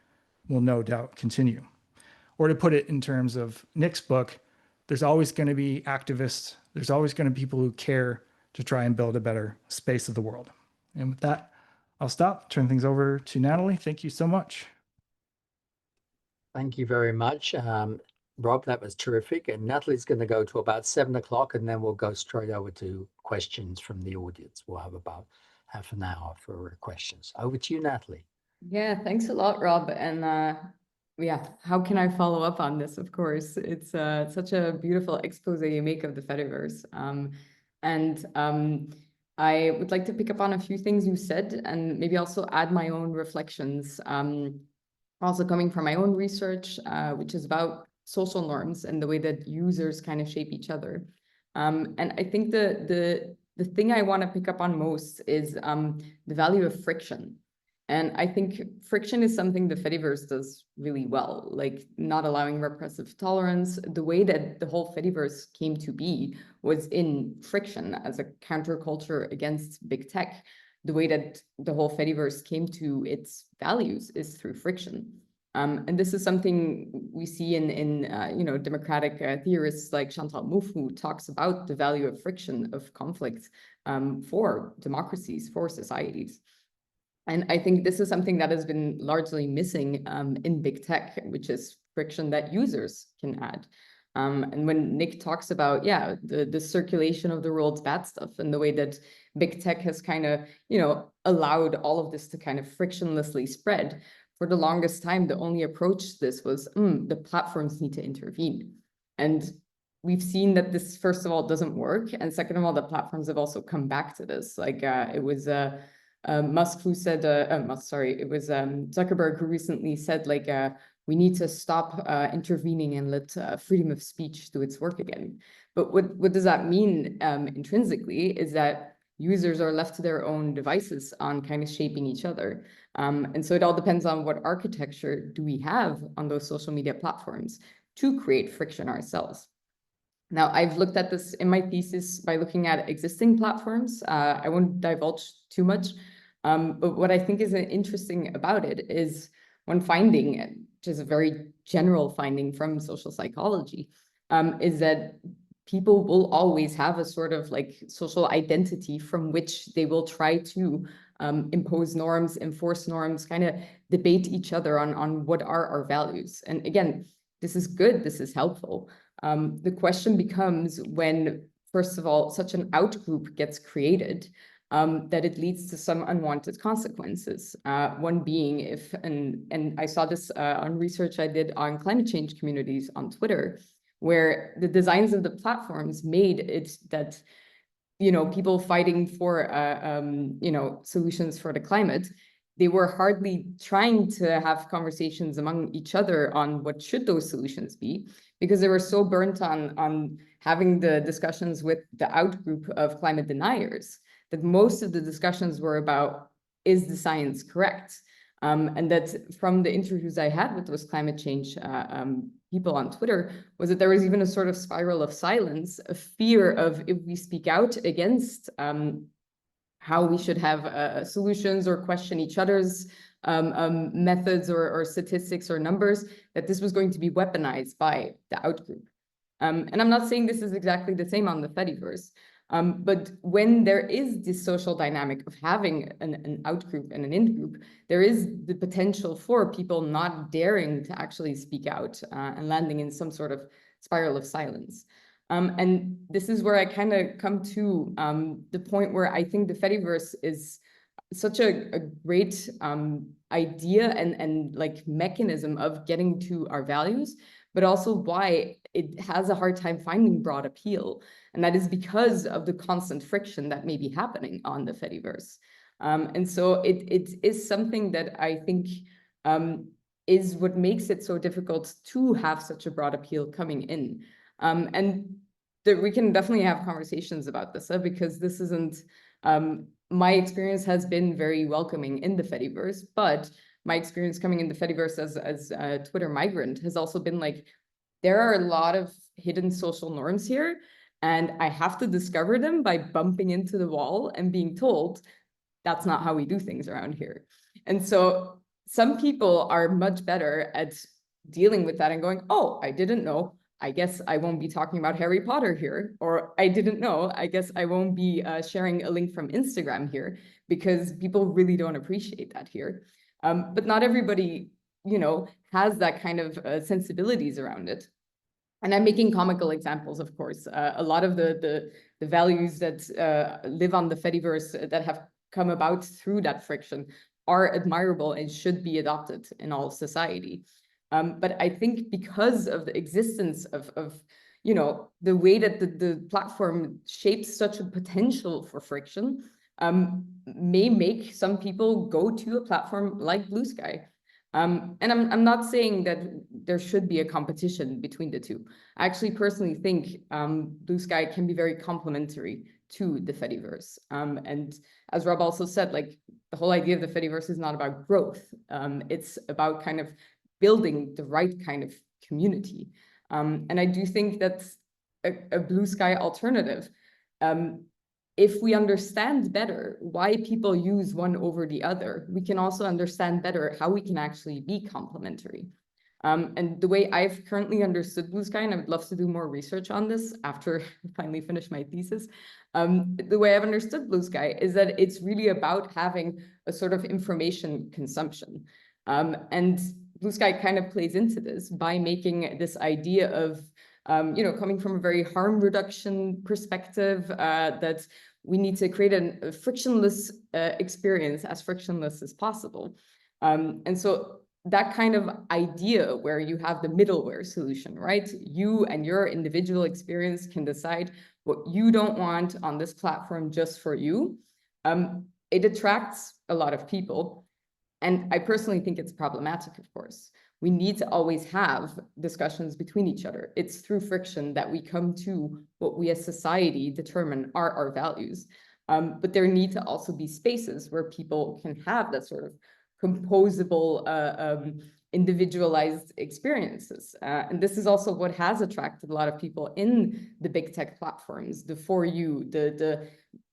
will no doubt continue. Or to put it in terms of Nick's book, there's always going to be activists. There's always going to be people who care to try and build a better space of the world. And with that, I'll stop, turn things over to Natalie. Thank you so much. Thank you very much, Rob. That was terrific. And Natalie's going to go to about 7 o'clock, and then we'll go straight over to questions from the audience. We'll have about half an hour for questions. Over to you, Natalie. Yeah, thanks a lot, Rob. And Yeah, how can I follow up on this? Of course, it's such a beautiful expose you make of the Fediverse. And I would like to pick up on a few things you said and maybe also add my own reflections. Also coming from my own research, which is about social norms and the way that users kind of shape each other. And I think the thing I want to pick up on most is the value of friction. And I think friction is something the Fediverse does really well, like not allowing repressive tolerance. The way that the whole Fediverse came to be was in friction as a counterculture against big tech. The way that the whole Fediverse came to its values is through friction. And this is something we see in democratic theorists like Chantal Mouffe, who talks about the value of friction, of conflict for democracies, for societies. And I think this is something that has been largely missing in big tech, which is friction that users can add. And when Nick talks about, yeah, the circulation of the world's bad stuff and the way that big tech has kind of, allowed all of this to kind of frictionlessly spread, for the longest time, the only approach to this was, the platforms need to intervene. And we've seen that this, first of all, doesn't work. And second of all, the platforms have also come back to this. Like it was Musk who said, it was Zuckerberg who recently said, like, we need to stop intervening and let freedom of speech do its work again. But what does that mean intrinsically is that users are left to their own devices on kind of shaping each other. And so it all depends on what architecture do we have on those social media platforms to create friction ourselves. Now, I've looked at this in my thesis by looking at existing platforms. I won't divulge too much, but what I think is interesting about it is one finding, which is a very general finding from social psychology, is that people will always have a sort of like social identity from which they will try to impose norms, enforce norms, kind of debate each other on what are our values. And again, this is good, this is helpful. The question becomes when, first of all, such an outgroup gets created, that it leads to some unwanted consequences. One being if, and I saw this on research I did on climate change communities on Twitter, where the designs of the platforms made it that, people fighting for, solutions for the climate, they were hardly trying to have conversations among each other on what should those solutions be, because they were so burnt on having the discussions with the outgroup of climate deniers that most of the discussions were about, is the science correct? And that from the interviews I had with those climate change people on Twitter, was that there was even a sort of spiral of silence, a fear of if we speak out against how we should have solutions or question each other's methods or statistics or numbers, that this was going to be weaponized by the outgroup. And I'm not saying this is exactly the same on the Fediverse, but when there is this social dynamic of having an outgroup and an in-group, there is the potential for people not daring to actually speak out and landing in some sort of spiral of silence. And this is where I kind of come to the point where I think the Fediverse is such a great idea and like mechanism of getting to our values, but also why it has a hard time finding broad appeal. And that is because of the constant friction that may be happening on the Fediverse. And so it is something that I think is what makes it so difficult to have such a broad appeal coming in. And we can definitely have conversations about this, because this isn't, my experience has been very welcoming in the Fediverse, but my experience coming in the Fediverse as a Twitter migrant has also been like, there are a lot of hidden social norms here, and I have to discover them by bumping into the wall and being told, that's not how we do things around here. And so some people are much better at dealing with that and going, oh, I didn't know. I guess I won't be talking about Harry Potter here, or I didn't know. I guess I won't be sharing a link from Instagram here, because people really don't appreciate that here. But not everybody, has that kind of sensibilities around it. And I'm making comical examples, of course. A lot of the values that live on the Fediverse that have come about through that friction are admirable and should be adopted in all society. But I think because of the existence of the way that the platform shapes such a potential for friction, may make some people go to a platform like Blue Sky. And I'm not saying that there should be a competition between the two. I actually personally think Blue Sky can be very complementary to the Fediverse. And as Rob also said, like the whole idea of the Fediverse is not about growth. It's about kind of building the right kind of community. And I do think that's a Blue Sky alternative. If we understand better why people use one over the other, we can also understand better how we can actually be complementary. And the way I've currently understood Blue Sky, and I would love to do more research on this after I finally finish my thesis, the way I've understood Blue Sky is that it's really about having a sort of information consumption. And Blue Sky kind of plays into this by making this idea of coming from a very harm reduction perspective, that we need to create a frictionless experience, as frictionless as possible. And so that kind of idea where you have the middleware solution, right? You and your individual experience can decide what you don't want on this platform just for you. It attracts a lot of people. And I personally think it's problematic, of course. We need to always have discussions between each other. It's through friction that we come to what we as society determine are our values. But there need to also be spaces where people can have that sort of composable, individualized experiences. And this is also what has attracted a lot of people in the big tech platforms, the for you, the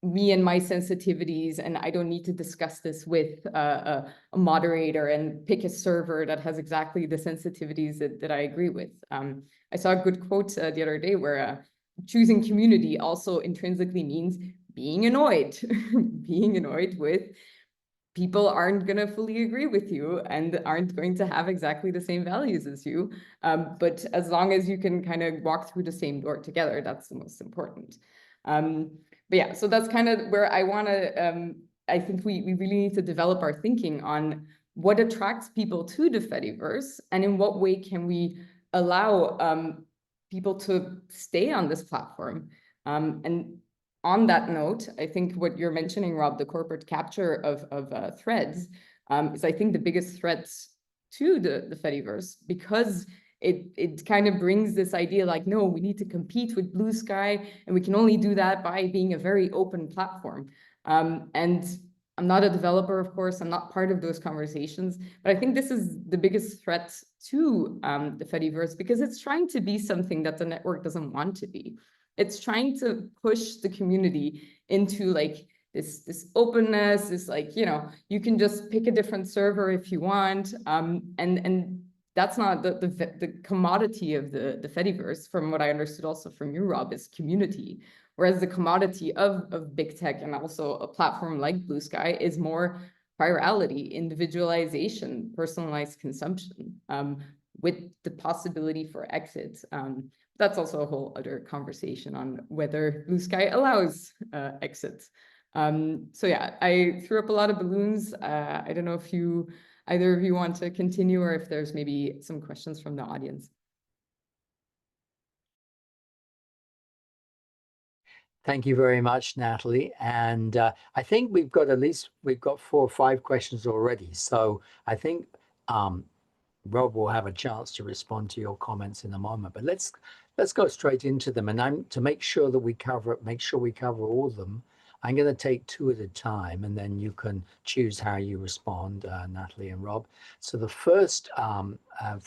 me and my sensitivities, and I don't need to discuss this with a moderator and pick a server that has exactly the sensitivities that I agree with. I saw a good quote the other day where choosing community also intrinsically means being annoyed, being annoyed with people aren't going to fully agree with you and aren't going to have exactly the same values as you. But as long as you can kind of walk through the same door together, that's the most important. But yeah, so that's kind of where I want to, I think we really need to develop our thinking on what attracts people to the Fediverse and in what way can we allow people to stay on this platform. And on that note, I think what you're mentioning, Rob, the corporate capture of threads, is I think the biggest threats to the Fediverse, because it kind of brings this idea like, no, we need to compete with Blue Sky, and we can only do that by being a very open platform. And I'm not a developer, of course, I'm not part of those conversations, but I think this is the biggest threat to the Fediverse, because it's trying to be something that the network doesn't want to be. It's trying to push the community into like this openness, this like, you can just pick a different server if you want. And that's not the commodity of the Fediverse, from what I understood also from you, Rob, is community. Whereas the commodity of big tech and also a platform like Blue Sky is more virality, individualization, personalized consumption, with the possibility for exit. That's also a whole other conversation on whether Blue Sky allows exits. So yeah, I threw up a lot of balloons. I don't know if either of you want to continue or if there's maybe some questions from the audience. Thank you very much, Natalie. And I think we've got 4 or 5 questions already. So I think Rob will have a chance to respond to your comments in a moment. But let's go straight into them. And to make sure we cover all of them. I'm going to take 2 at a time, and then you can choose how you respond, Natalie and Rob. So the first from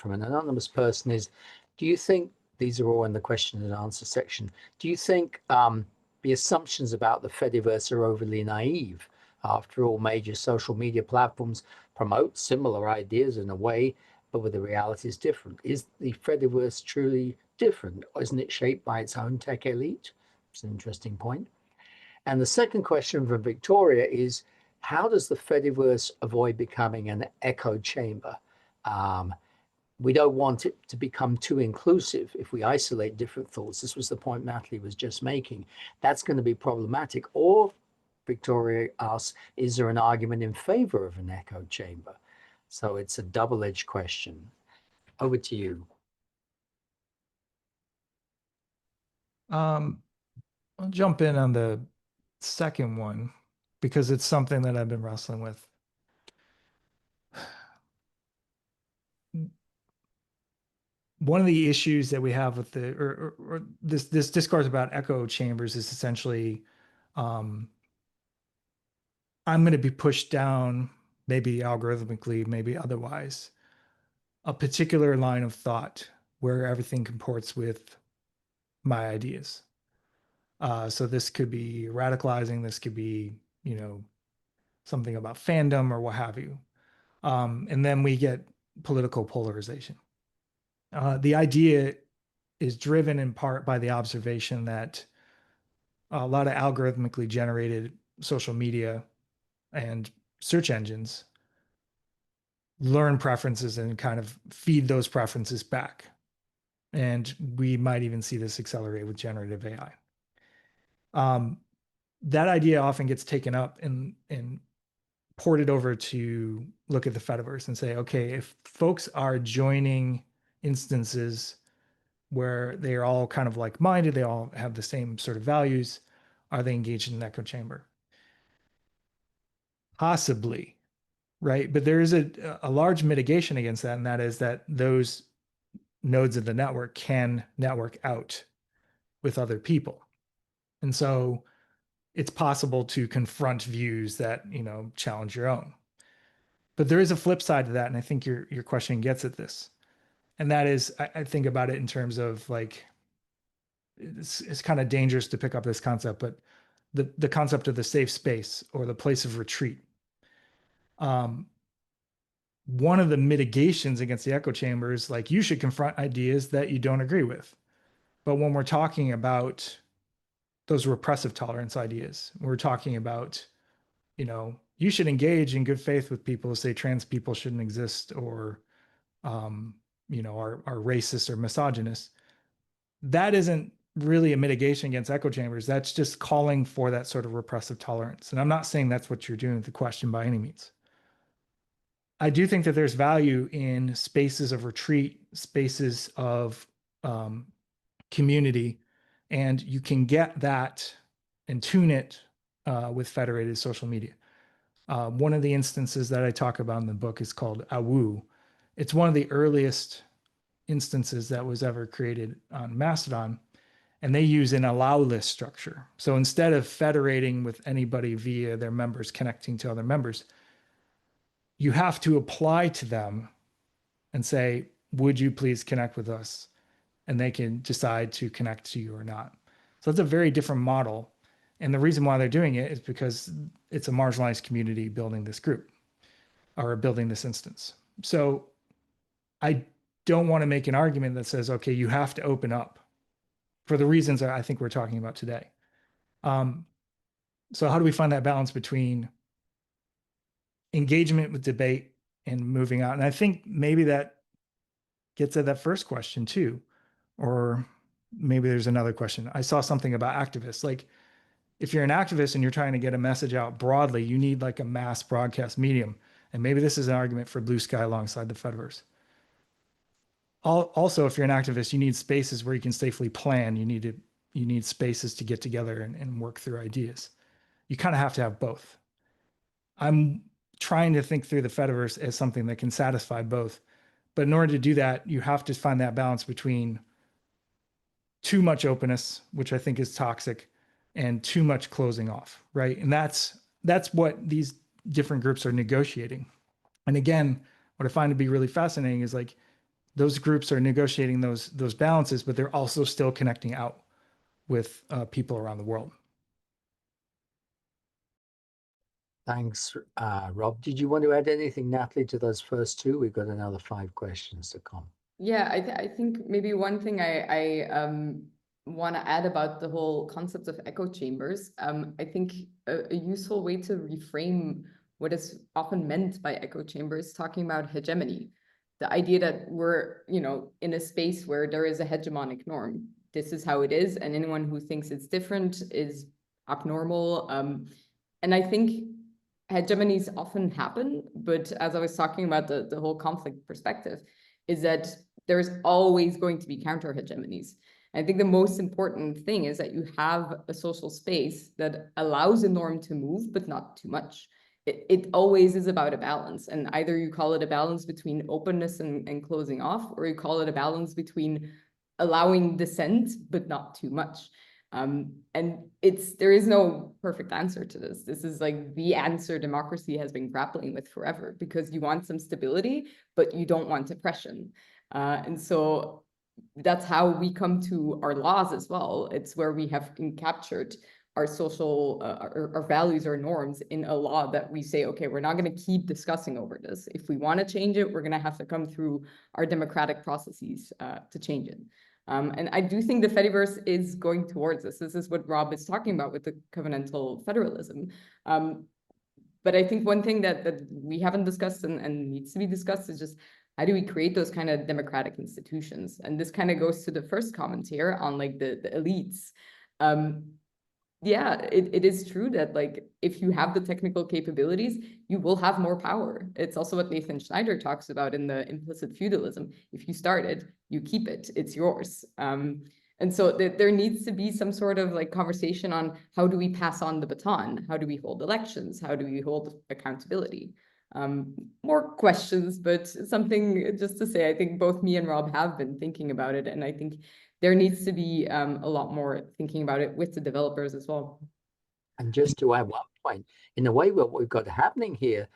an anonymous person is, do you think, these are all in the question and answer section, do you think the assumptions about the Fediverse are overly naive? After all, major social media platforms promote similar ideas in a way, but with the reality is different. Is the Fediverse truly different? Or isn't it shaped by its own tech elite? It's an interesting point. And the second question from Victoria is, how does the Fediverse avoid becoming an echo chamber? We don't want it to become too inclusive if we isolate different thoughts. This was the point Natalie was just making. That's going to be problematic. Or, Victoria asks, is there an argument in favor of an echo chamber? So it's a double-edged question. over to you. I'll jump in on the second one because it's something that I've been wrestling with. One of the issues that we have with the or this discourse about echo chambers is essentially I'm going to be pushed down, maybe algorithmically, maybe otherwise, a particular line of thought where everything comports with my ideas. So this could be radicalizing, this could be, something about fandom or what have you. And then we get political polarization. The idea is driven in part by the observation that a lot of algorithmically generated social media and search engines learn preferences and kind of feed those preferences back. And we might even see this accelerate with generative AI. That idea often gets taken up and ported over to look at the Fediverse and say, okay, if folks are joining instances where they are all kind of like-minded, they all have the same sort of values, are they engaged in an echo chamber? Possibly, right? But there is a large mitigation against that, and that is that those nodes of the network can network out with other people. And so it's possible to confront views that, challenge your own. But there is a flip side to that, and I think your question gets at this. And that is, I think about it in terms of like, it's kind of dangerous to pick up this concept, but the concept of the safe space or the place of retreat. One of the mitigations against the echo chamber is like, you should confront ideas that you don't agree with. But when we're talking about those repressive tolerance ideas, we're talking about, you should engage in good faith with people who say trans people shouldn't exist or, are racist or misogynist. That isn't really a mitigation against echo chambers. That's just calling for that sort of repressive tolerance. And I'm not saying that's what you're doing with the question by any means. I do think that there's value in spaces of retreat, spaces of community, and you can get that and tune it with federated social media. One of the instances that I talk about in the book is called AWU. It's one of the earliest instances that was ever created on Mastodon, and they use an allow list structure. So instead of federating with anybody via their members connecting to other members, you have to apply to them and say, would you please connect with us? And they can decide to connect to you or not. So it's a very different model. And the reason why they're doing it is because it's a marginalized community building this group or building this instance. So I don't want to make an argument that says, okay, you have to open up for the reasons that I think we're talking about today. So how do we find that balance between engagement with debate and moving out? And I think maybe that gets at that first question too, or maybe there's another question. I saw something about activists. Like if you're an activist and you're trying to get a message out broadly, you need like a mass broadcast medium. And maybe this is an argument for Blue Sky alongside the Fediverse. Also, if you're an activist, you need spaces where you can safely plan. You need spaces to get together and work through ideas. You kind of have to have both. I'm trying to think through the Fediverse as something that can satisfy both. But in order to do that, you have to find that balance between too much openness, which I think is toxic, and too much closing off, right? And that's what these different groups are negotiating. And again, what I find to be really fascinating is like those groups are negotiating those balances, but they're also still connecting out with people around the world. Thanks, Rob. Did you want to add anything, Natalie, to those first two? We've got another 5 questions to come. Yeah, I think maybe one thing I want to add about the whole concept of echo chambers, I think a useful way to reframe what is often meant by echo chambers, talking about hegemony, the idea that we're, in a space where there is a hegemonic norm. This is how it is, and anyone who thinks it's different is abnormal. And I think hegemonies often happen, but as I was talking about the whole conflict perspective, is that there's always going to be counter hegemonies. I think the most important thing is that you have a social space that allows a norm to move, but not too much. It always is about a balance. And either you call it a balance between openness and closing off, or you call it a balance between allowing dissent, but not too much. And there is no perfect answer to this. This is like the answer democracy has been grappling with forever, because you want some stability, but you don't want oppression. And so that's how we come to our laws as well. It's where we have captured our social, our values, our norms in a law that we say, okay, we're not going to keep discussing over this. If we want to change it, we're going to have to come through our democratic processes to change it. And I do think the Fediverse is going towards this. This is what Rob is talking about with the covenantal federalism. But I think one thing that we haven't discussed and needs to be discussed is just how do we create those kind of democratic institutions? And this kind of goes to the first comment here on like the elites. Yeah, it is true that like if you have the technical capabilities, you will have more power. It's also what Nathan Schneider talks about in the implicit feudalism. If you start it, you keep it, it's yours. And so there needs to be some sort of like conversation on how do we pass on the baton? How do we hold elections? How do we hold accountability? More questions, but something just to say, I think both me and Rob have been thinking about it. And I think there needs to be a lot more thinking about it with the developers as well. And just to add one point, in a way, what we've got happening here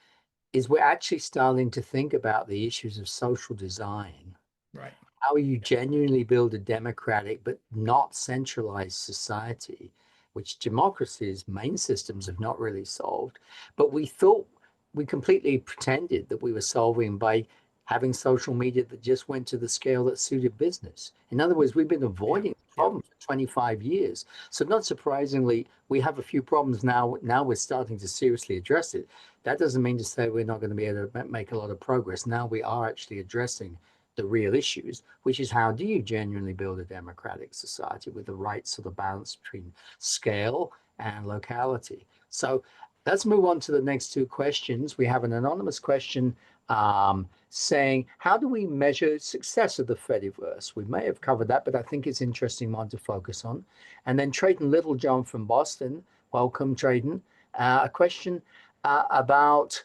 is we're actually starting to think about the issues of social design. Right. How you genuinely build a democratic but not centralized society, which democracy's main systems have not really solved. But we thought we completely pretended that we were solving by having social media that just went to the scale that suited business. In other words, we've been avoiding the problem for 25 years. So not surprisingly, we have a few problems now. Now we're starting to seriously address it. That doesn't mean to say we're not going to be able to make a lot of progress. Now we are actually addressing the real issues, which is how do you genuinely build a democratic society with the right sort of balance between scale and locality. So let's move on to the next two questions. We have an anonymous question saying, how do we measure success of the Fediverse? We may have covered that, but I think it's an interesting one to focus on. And then Trayton Littlejohn from Boston, welcome Trayton, a question about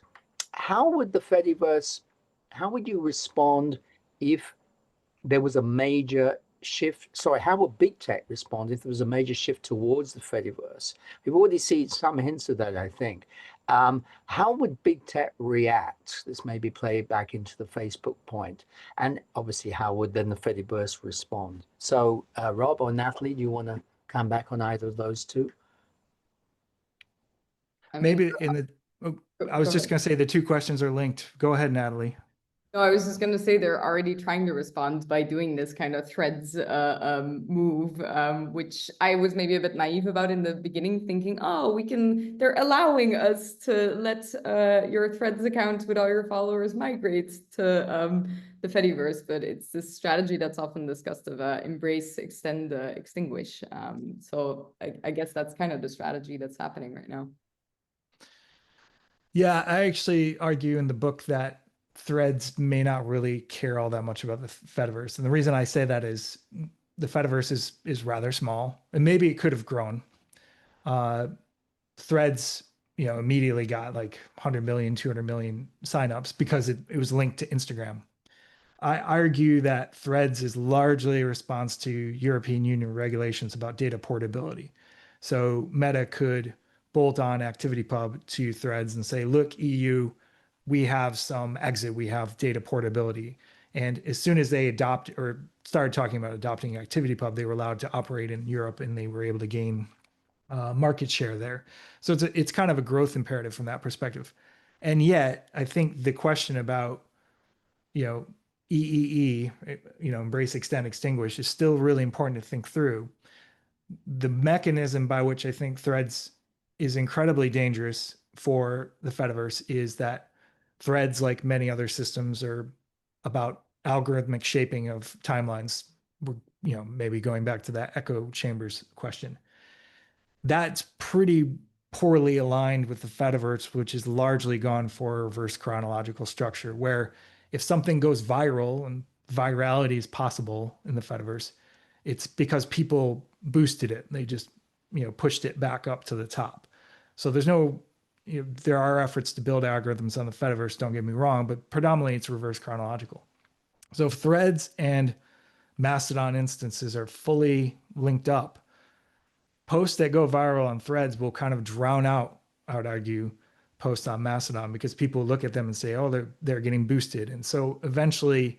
how would the Fediverse, how would you respond if there was a major shift? Sorry, how would big tech respond if there was a major shift towards the Fediverse? We've already seen some hints of that, I think. How would big tech react? This maybe play back into the Facebook point. And obviously, how would then the Fediverse respond? So, Rob or Natalie, do you want to come back on either of those two? Maybe in the, I was just going to say the two questions are linked. Go ahead, Natalie. No, I was just going to say they're already trying to respond by doing this kind of threads move, which I was maybe a bit naive about in the beginning, thinking, oh, they're allowing us to let your threads account with all your followers migrate to the Fediverse, but it's this strategy that's often discussed of embrace, extend, extinguish. So I guess that's kind of the strategy that's happening right now. Yeah, I actually argue in the book that threads may not really care all that much about the Fediverse. And the reason I say that is the Fediverse is rather small, and maybe it could have grown. Threads, immediately got like 100 million, 200 million signups because it was linked to Instagram. I argue that Threads is largely a response to European Union regulations about data portability. So Meta could bolt on ActivityPub to Threads and say, look, EU, we have some exit, we have data portability. And as soon as they adopt or started talking about adopting ActivityPub, they were allowed to operate in Europe and they were able to gain market share there. So it's kind of a growth imperative from that perspective. And yet, I think the question about, EEE, embrace, extend, extinguish, is still really important to think through. The mechanism by which I think Threads is incredibly dangerous for the Fediverse is that Threads, like many other systems, are about algorithmic shaping of timelines. Maybe going back to that echo chambers question. That's pretty poorly aligned with the Fediverse, which is largely gone for reverse chronological structure, where if something goes viral and virality is possible in the Fediverse, it's because people boosted it. They just, pushed it back up to the top. So there's no, there are efforts to build algorithms on the Fediverse, don't get me wrong, but predominantly it's reverse chronological. So if threads and Mastodon instances are fully linked up, posts that go viral on threads will kind of drown out, I would argue, posts on Mastodon, because people look at them and say, oh, they're getting boosted. And so eventually,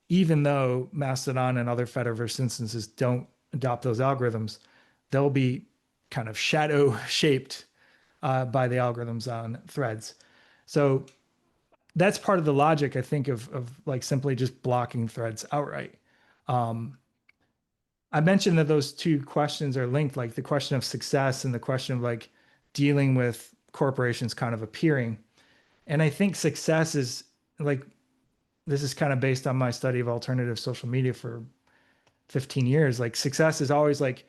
even though Mastodon and other Fediverse instances don't adopt those algorithms, they'll be kind of shadow shaped by the algorithms on threads. So that's part of the logic, I think, of like simply just blocking threads outright. I mentioned that those two questions are linked, like the question of success and the question of like dealing with corporations kind of appearing. And I think success is like, this is kind of based on my study of alternative social media for 15 years. Like success is always like,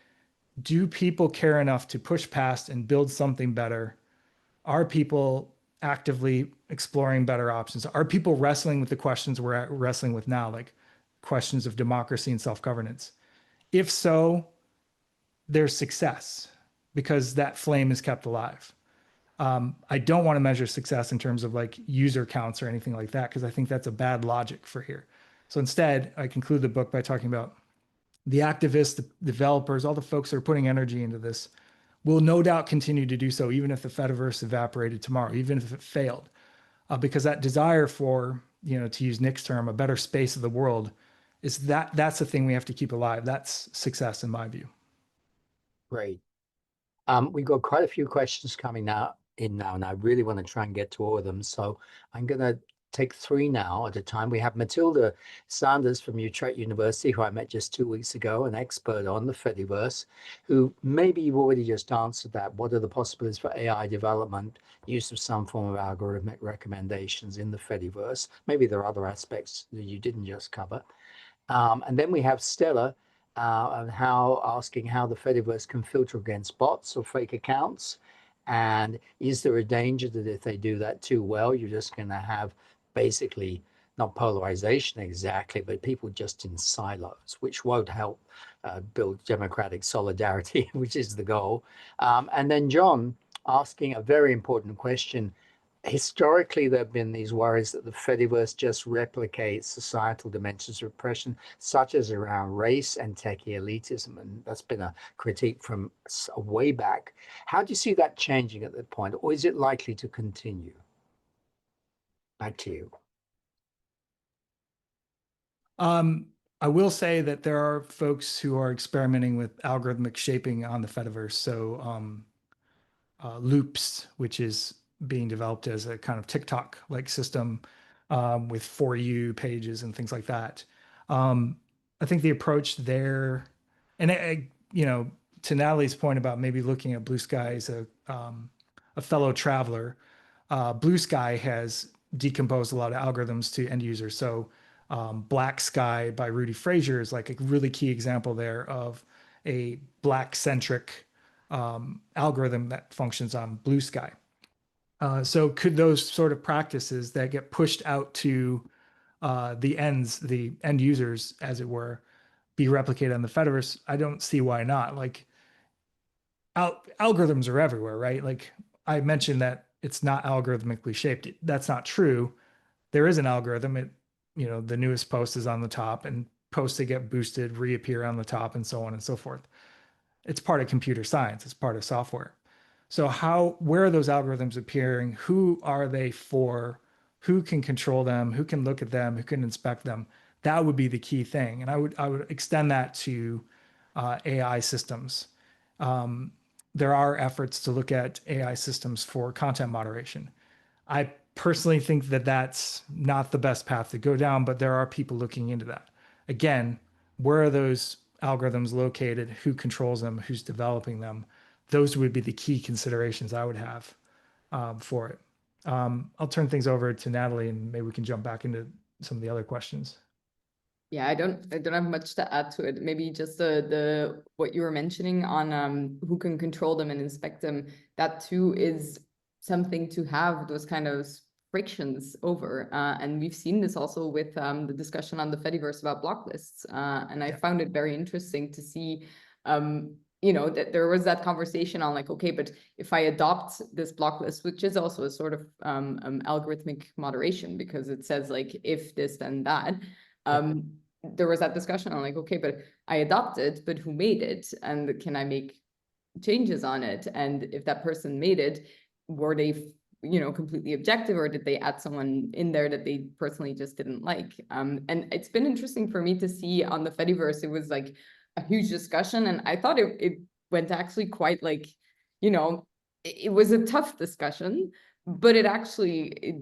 do people care enough to push past and build something better? Are people actively exploring better options? Are people wrestling with the questions we're wrestling with now, like questions of democracy and self-governance? If so, there's success because that flame is kept alive. I don't want to measure success in terms of like user counts or anything like that, because I think that's a bad logic for here. So instead, I conclude the book by talking about the activists, the developers, all the folks that are putting energy into this will no doubt continue to do so, even if the Fediverse evaporated tomorrow, even if it failed, because that desire for, to use Nick's term, a better space of the world is that's the thing we have to keep alive. That's success in my view. Great. We've got quite a few questions coming in now, and I really want to try and get to all of them. So I'm going to take three now at a time. We have Matilda Sanders from Utrecht University, who I met just 2 weeks ago, an expert on the Fediverse, who maybe you've already just answered that. What are the possibilities for AI development, use of some form of algorithmic recommendations in the Fediverse? Maybe there are other aspects that you didn't just cover. And then we have Stella and asking how the Fediverse can filter against bots or fake accounts. And is there a danger that if they do that too well, you're just going to have basically not polarization exactly, but people just in silos, which won't help build democratic solidarity, which is the goal. And then John asking a very important question. Historically, there have been these worries that the Fediverse just replicates societal dimensions of repression, such as around race and techie elitism. And that's been a critique from way back. How do you see that changing at that point, or is it likely to continue? Back to you. I will say that there are folks who are experimenting with algorithmic shaping on the Fediverse. So Loops, which is being developed as a kind of TikTok-like system with For You pages and things like that. I think the approach there, and to Natalie's point about maybe looking at Blue Sky as a fellow traveler, Blue Sky has decomposed a lot of algorithms to end users. So Black Sky by Rudy Frazier is like a really key example there of a Black-centric algorithm that functions on Blue Sky. So could those sort of practices that get pushed out to the end users, as it were, be replicated on the Fediverse? I don't see why not. Like algorithms are everywhere, right? Like I mentioned that it's not algorithmically shaped. That's not true. There is an algorithm. The newest post is on the top, and posts that get boosted reappear on the top, and so on and so forth. It's part of computer science. It's part of software. So where are those algorithms appearing? Who are they for? Who can control them? Who can look at them? Who can inspect them? That would be the key thing. And I would extend that to AI systems. There are efforts to look at AI systems for content moderation. I personally think that that's not the best path to go down, but there are people looking into that. Again, where are those algorithms located? Who controls them? Who's developing them? Those would be the key considerations I would have for it. I'll turn things over to Natalie, and maybe we can jump back into some of the other questions. Yeah, I don't have much to add to it. Maybe just the what you were mentioning on who can control them and inspect them. That too is something to have, those kind of frictions over. And we've seen this also with the discussion on the Fediverse about block lists. And I found it very interesting to see, that there was that conversation on like, okay, but if I adopt this block list, which is also a sort of algorithmic moderation, because it says like, if this, then that, there was that discussion on like, okay, but I adopt it, but who made it? And can I make changes on it? And if that person made it, were they completely objective, or did they add someone in there that they personally just didn't like? And it's been interesting for me to see on the Fediverse. It was like a huge discussion, and I thought it went actually quite like, it was a tough discussion, but it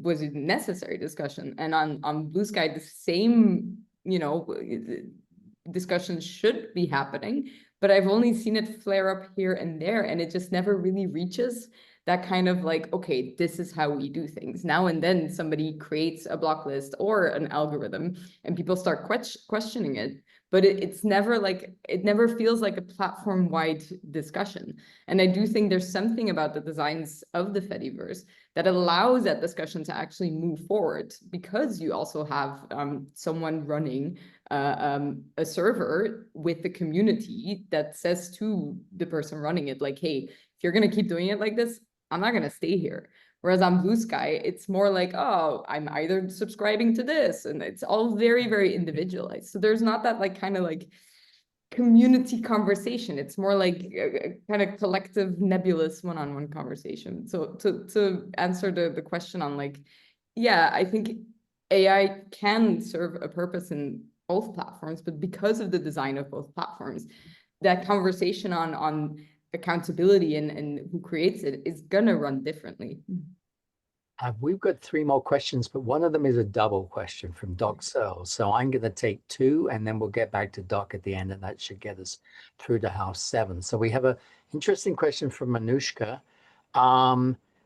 was a necessary discussion. And on Blue Sky, the same discussions should be happening, but I've only seen it flare up here and there, and it just never really reaches that kind of like, okay, this is how we do things. Now and then somebody creates a block list or an algorithm and people start questioning it, but it's never like, it never feels like a platform-wide discussion. And I do think there's something about the designs of the Fediverse that allows that discussion to actually move forward, because you also have someone running a server with the community that says to the person running it, like, hey, if you're going to keep doing it like this, I'm not going to stay here. Whereas on Blue Sky, it's more like, oh, I'm either subscribing to this, and it's all very, very individualized. So there's not that like kind of like community conversation. It's more like a kind of collective nebulous one-on-one conversation. So to answer the question on like, yeah, I think AI can serve a purpose in both platforms, but because of the design of both platforms, that conversation on accountability and who creates it is gonna run differently. We've got 3 more questions, but one of them is a double question from Doc Searles. So I'm going to take 2, and then we'll get back to Doc at the end, and that should get us through to house 7. So we have an interesting question from Manushka,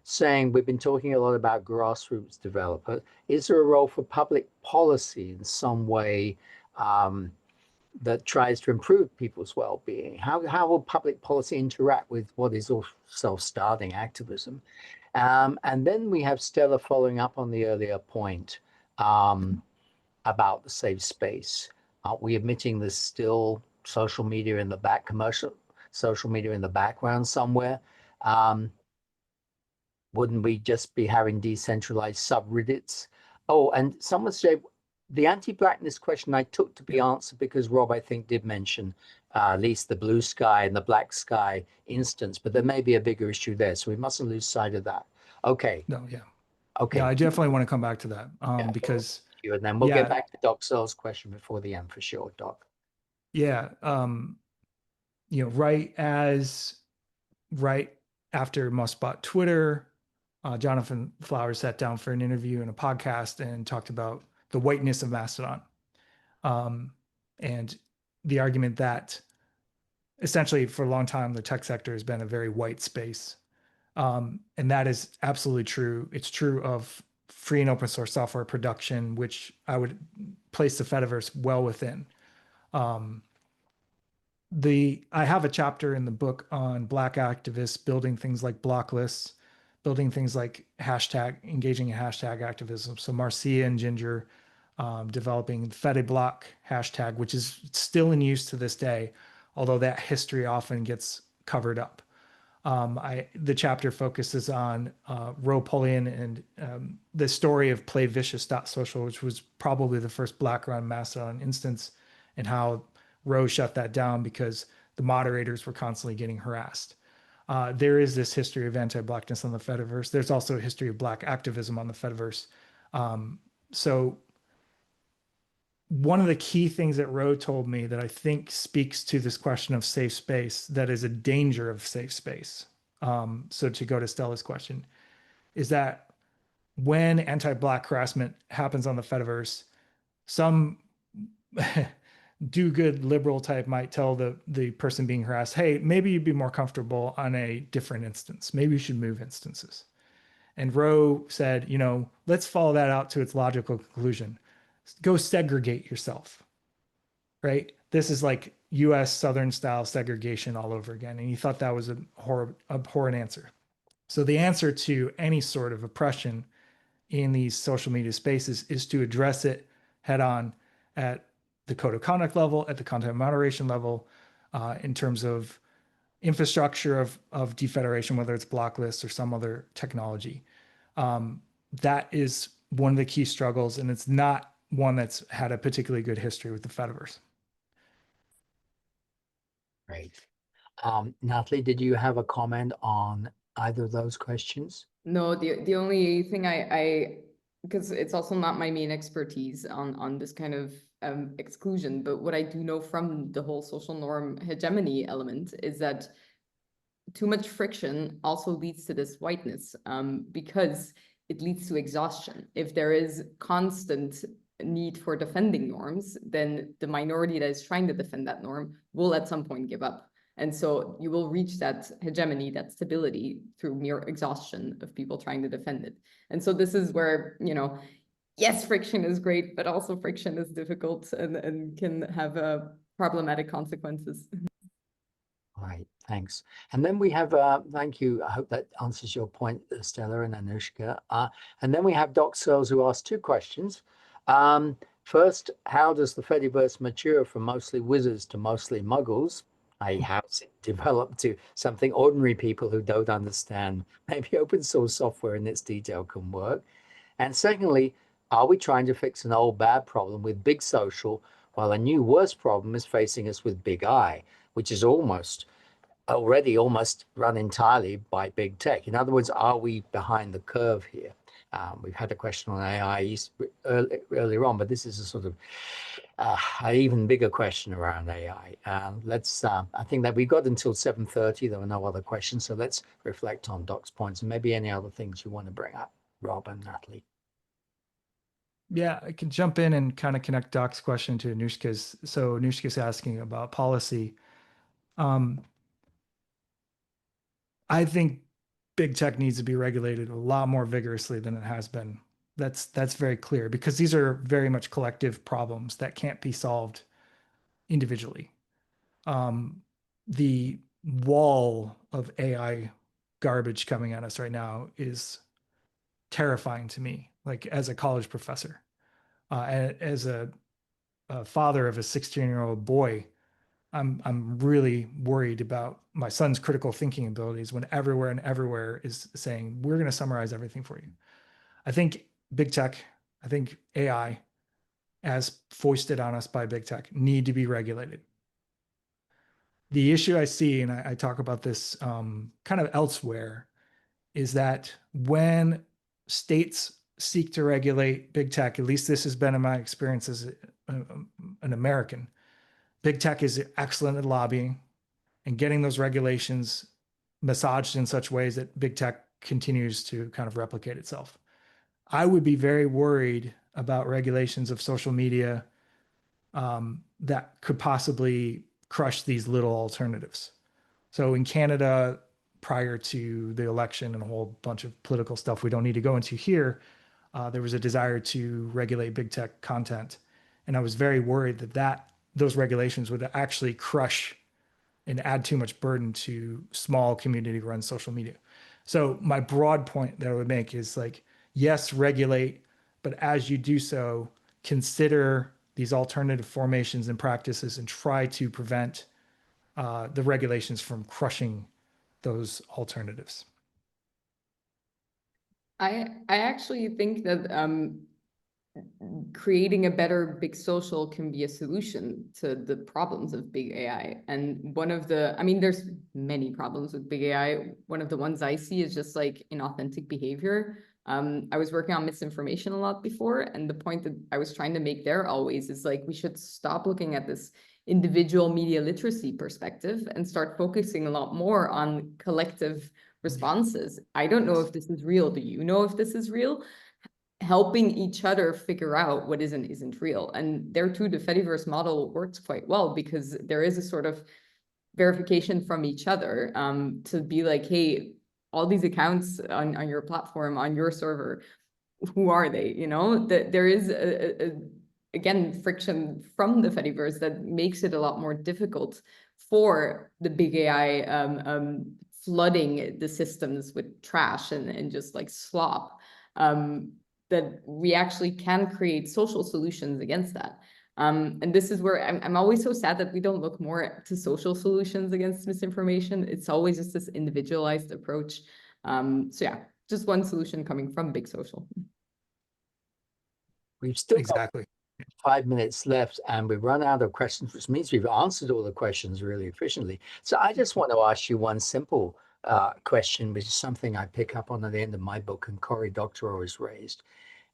saying, we've been talking a lot about grassroots developer. Is there a role for public policy in some way that tries to improve people's well-being? How will public policy interact with what is all self-starting activism? And then we have Stella following up on the earlier point about the safe space. Aren't we admitting there's still social media in the back, commercial social media in the background somewhere? Wouldn't we just be having decentralized subreddits? Oh, and someone said the anti-blackness question I took to be answered because Rob, I think, did mention at least the blue sky and the black sky instance, but there may be a bigger issue there. So we mustn't lose sight of that. Okay. No, yeah. Okay. Yeah, I definitely want to come back to that because and then we'll get back to Doc Searles' question before the end for sure, Doc. Yeah. Right after Musk bought Twitter, Jonathan Flowers sat down for an interview in a podcast and talked about the whiteness of Mastodon. And the argument that essentially for a long time, the tech sector has been a very white space. And that is absolutely true. It's true of free and open source software production, which I would place the Fediverse well within. I have a chapter in the book on Black activists building things like block lists, building things like engaging in hashtag activism. So Marcia and Ginger developing the FediBlock hashtag, which is still in use to this day, although that history often gets covered up. The chapter focuses on Ro Pullian and the story of PlayVicious.social, which was probably the first Black-run Mastodon instance, and how Ro shut that down because the moderators were constantly getting harassed. There is this history of anti-Blackness on the Fediverse. There's also a history of Black activism on the Fediverse. So one of the key things that Ro told me that I think speaks to this question of safe space, that is a danger of safe space. So to go to Stella's question, is that when anti-Black harassment happens on the Fediverse, some do-good liberal type might tell the person being harassed, hey, maybe you'd be more comfortable on a different instance. Maybe you should move instances. And Ro said, let's follow that out to its logical conclusion. Go segregate yourself, right? This is like US Southern style segregation all over again. And he thought that was a abhorrent answer. So the answer to any sort of oppression in these social media spaces is to address it head on at the code of conduct level, at the content moderation level, in terms of infrastructure of defederation, whether it's block lists or some other technology. That is one of the key struggles, and it's not one that's had a particularly good history with the Fediverse. Great. Natalie, did you have a comment on either of those questions? No, the only thing I because it's also not my main expertise on this kind of exclusion, but what I do know from the whole social norm hegemony element is that too much friction also leads to this whiteness, because it leads to exhaustion. If there is constant need for defending norms, then the minority that is trying to defend that norm will at some point give up. And so you will reach that hegemony, that stability, through mere exhaustion of people trying to defend it. And so this is where, yes, friction is great, but also friction is difficult and can have problematic consequences. Right, thanks. And then we have, thank you. I hope that answers your point, Stella and Anushka. And then we have Doc Searles, who asked two questions. First, how does the Fediverse mature from mostly wizards to mostly muggles? How has it developed to something ordinary people who don't understand maybe open source software in its detail can work? And secondly, are we trying to fix an old bad problem with big social while a new worse problem is facing us with big I, which is already almost run entirely by big tech? In other words, are we behind the curve here? We've had a question on AI earlier on, but this is a sort of an even bigger question around AI. I think that we've got until 7:30. There were no other questions, so let's reflect on Doc's points and maybe any other things you want to bring up, Rob and Natalie. Yeah, I can jump in and kind of connect Doc's question to Anushka's. So Anushka's asking about policy. I think big tech needs to be regulated a lot more vigorously than it has been. That's very clear, because these are very much collective problems that can't be solved individually. The wall of AI garbage coming at us right now is terrifying to me, like as a college professor, as a father of a 16-year-old boy. I'm really worried about my son's critical thinking abilities when everywhere and everywhere is saying, we're going to summarize everything for you. I think big tech, I think AI, as foisted on us by big tech, need to be regulated. The issue I see, and I talk about this kind of elsewhere, is that when states seek to regulate big tech, at least this has been in my experience as an American, big tech is excellent at lobbying and getting those regulations massaged in such ways that big tech continues to kind of replicate itself. I would be very worried about regulations of social media that could possibly crush these little alternatives. So in Canada, prior to the election and a whole bunch of political stuff we don't need to go into here, there was a desire to regulate big tech content. And I was very worried that those regulations would actually crush and add too much burden to small community-run social media. So my broad point that I would make is, like, yes, regulate, but as you do so, consider these alternative formations and practices and try to prevent the regulations from crushing those alternatives. I actually think that creating a better big social can be a solution to the problems of big AI. And there's many problems with big AI. One of the ones I see is just like inauthentic behavior. I was working on misinformation a lot before, and the point that I was trying to make there always is, like, we should stop looking at this individual media literacy perspective and start focusing a lot more on collective responses. I don't know if this is real. Do you know if this is real? Helping each other figure out what is and isn't real. And there too, the Fediverse model works quite well, because there is a sort of verification from each other, to be like, hey, all these accounts on your platform, on your server, who are they? That there is again, friction from the Fediverse that makes it a lot more difficult for the big AI flooding the systems with trash and just like slop. that we actually can create social solutions against that. And this is where I'm always so sad that we don't look more to social solutions against misinformation. It's always just this individualized approach. So yeah, just one solution coming from big social. We've still got Exactly. 5 minutes left and we've run out of questions, which means we've answered all the questions really efficiently. So I just want to ask you one simple question, which is something I pick up on at the end of my book and Cory Doctorow has raised.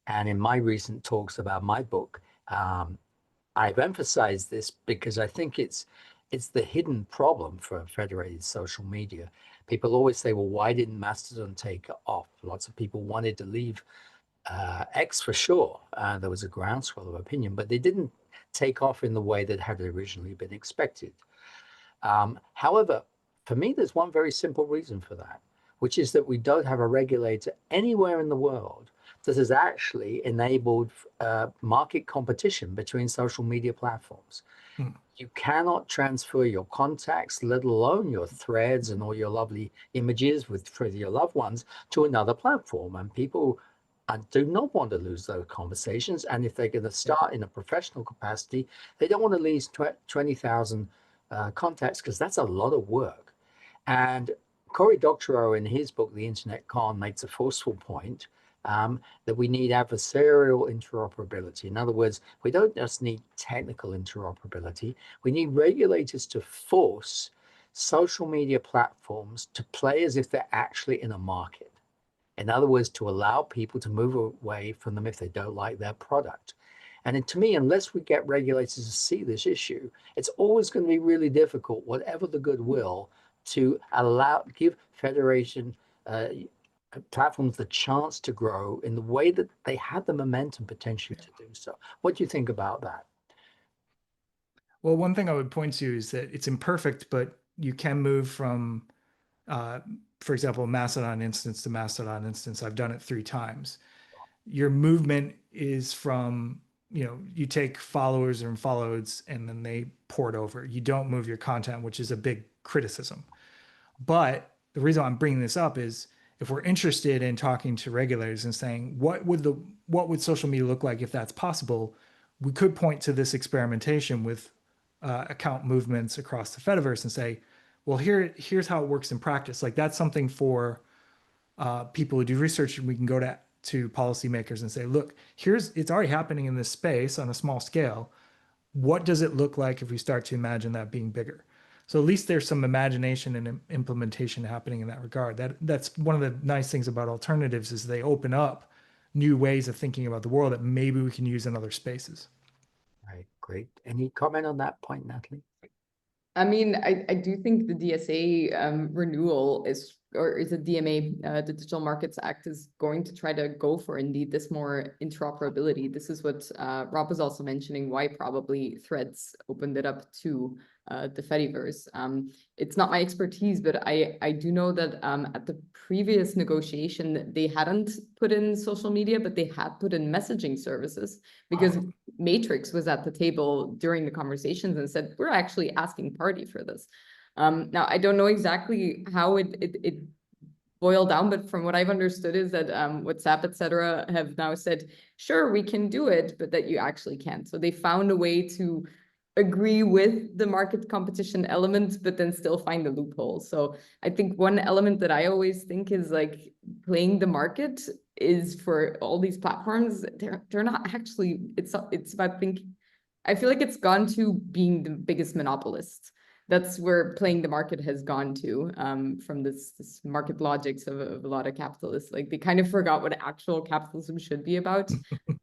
And in my recent talks about my book, I've emphasized this because I think it's the hidden problem for federated social media. People always say, well, why didn't Mastodon take off? Lots of people wanted to leave X for sure. There was a groundswell of opinion, but they didn't take off in the way that had originally been expected. However, for me, there's one very simple reason for that, which is that we don't have a regulator anywhere in the world that has actually enabled market competition between social media platforms. You cannot transfer your contacts, let alone your threads and all your lovely images for your loved ones, to another platform. And people do not want to lose those conversations. And if they're going to start in a professional capacity, they don't want to lose 20,000 contacts because that's a lot of work. And Cory Doctorow in his book, The Internet Con, makes a forceful point that we need adversarial interoperability. In other words, we don't just need technical interoperability, we need regulators to force social media platforms to play as if they're actually in a market. In other words, to allow people to move away from them if they don't like their product. And to me, unless we get regulators to see this issue, it's always going to be really difficult, whatever the goodwill, to give federation platforms the chance to grow in the way that they had the momentum potentially to do so. What do you think about that? Well, one thing I would point to is that it's imperfect, but you can move from, for example, Mastodon instance to Mastodon instance. I've done it 3 times. Your movement is from, you take followers and followeds and then they port over. You don't move your content, which is a big criticism. But the reason I'm bringing this up is if we're interested in talking to regulators and saying what would social media look like if that's possible, we could point to this experimentation with account movements across the Fediverse and say, well, here's how it works in practice. Like that's something for people who do research, and we can go to policymakers and say, look, it's already happening in this space on a small scale. What does it look like if we start to imagine that being bigger? So at least there's some imagination and implementation happening in that regard. That's one of the nice things about alternatives is they open up new ways of thinking about the world that maybe we can use in other spaces. Right, great. Any comment on that point, Natalie? I mean, I do think the DSA renewal is a DMA, the Digital Markets Act, is going to try to go for indeed this more interoperability. This is what Rob was also mentioning, why probably Threads opened it up to the Fediverse. It's not my expertise, but I do know that at the previous negotiation, they hadn't put in social media, but they had put in messaging services because Matrix was at the table during the conversations and said, we're actually asking party for this. Now, I don't know exactly how it boiled down, but from what I've understood is that WhatsApp, et cetera, have now said, sure, we can do it, but that you actually can't. So they found a way to agree with the market competition element, but then still find the loophole. So I think one element that I always think is like playing the market is for all these platforms, they're not actually, it's about thinking. I feel like it's gone to being the biggest monopolist. That's where playing the market has gone to, from this market logics of a lot of capitalists. Like they kind of forgot what actual capitalism should be about.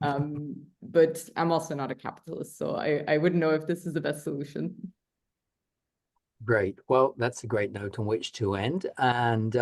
But I'm also not a capitalist, so I wouldn't know if this is the best solution. Great. Well, that's a great note on which to end. And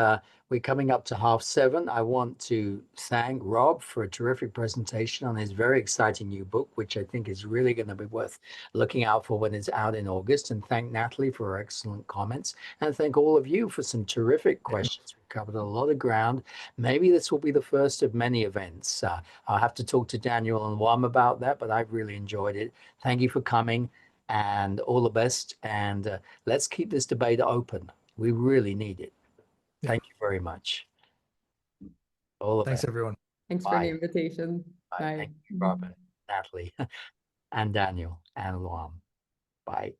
we're coming up to 7:30. I want to thank Rob for a terrific presentation on his very exciting new book, which I think is really going to be worth looking out for when it's out in August. And thank Natalie for her excellent comments. And thank all of you for some terrific questions. We've covered a lot of ground. Maybe this will be the first of many events. I'll have to talk to Daniel and Wam about that, but I've really enjoyed it. Thank you for coming. And all the best. And let's keep this debate open. We really need it. Yeah. Thank you very much. All the Thanks, best. everyone. Thanks for the Bye. invitation. Bye. Bye. Thank you, Robert, Natalie, and Daniel, and Luam. Bye.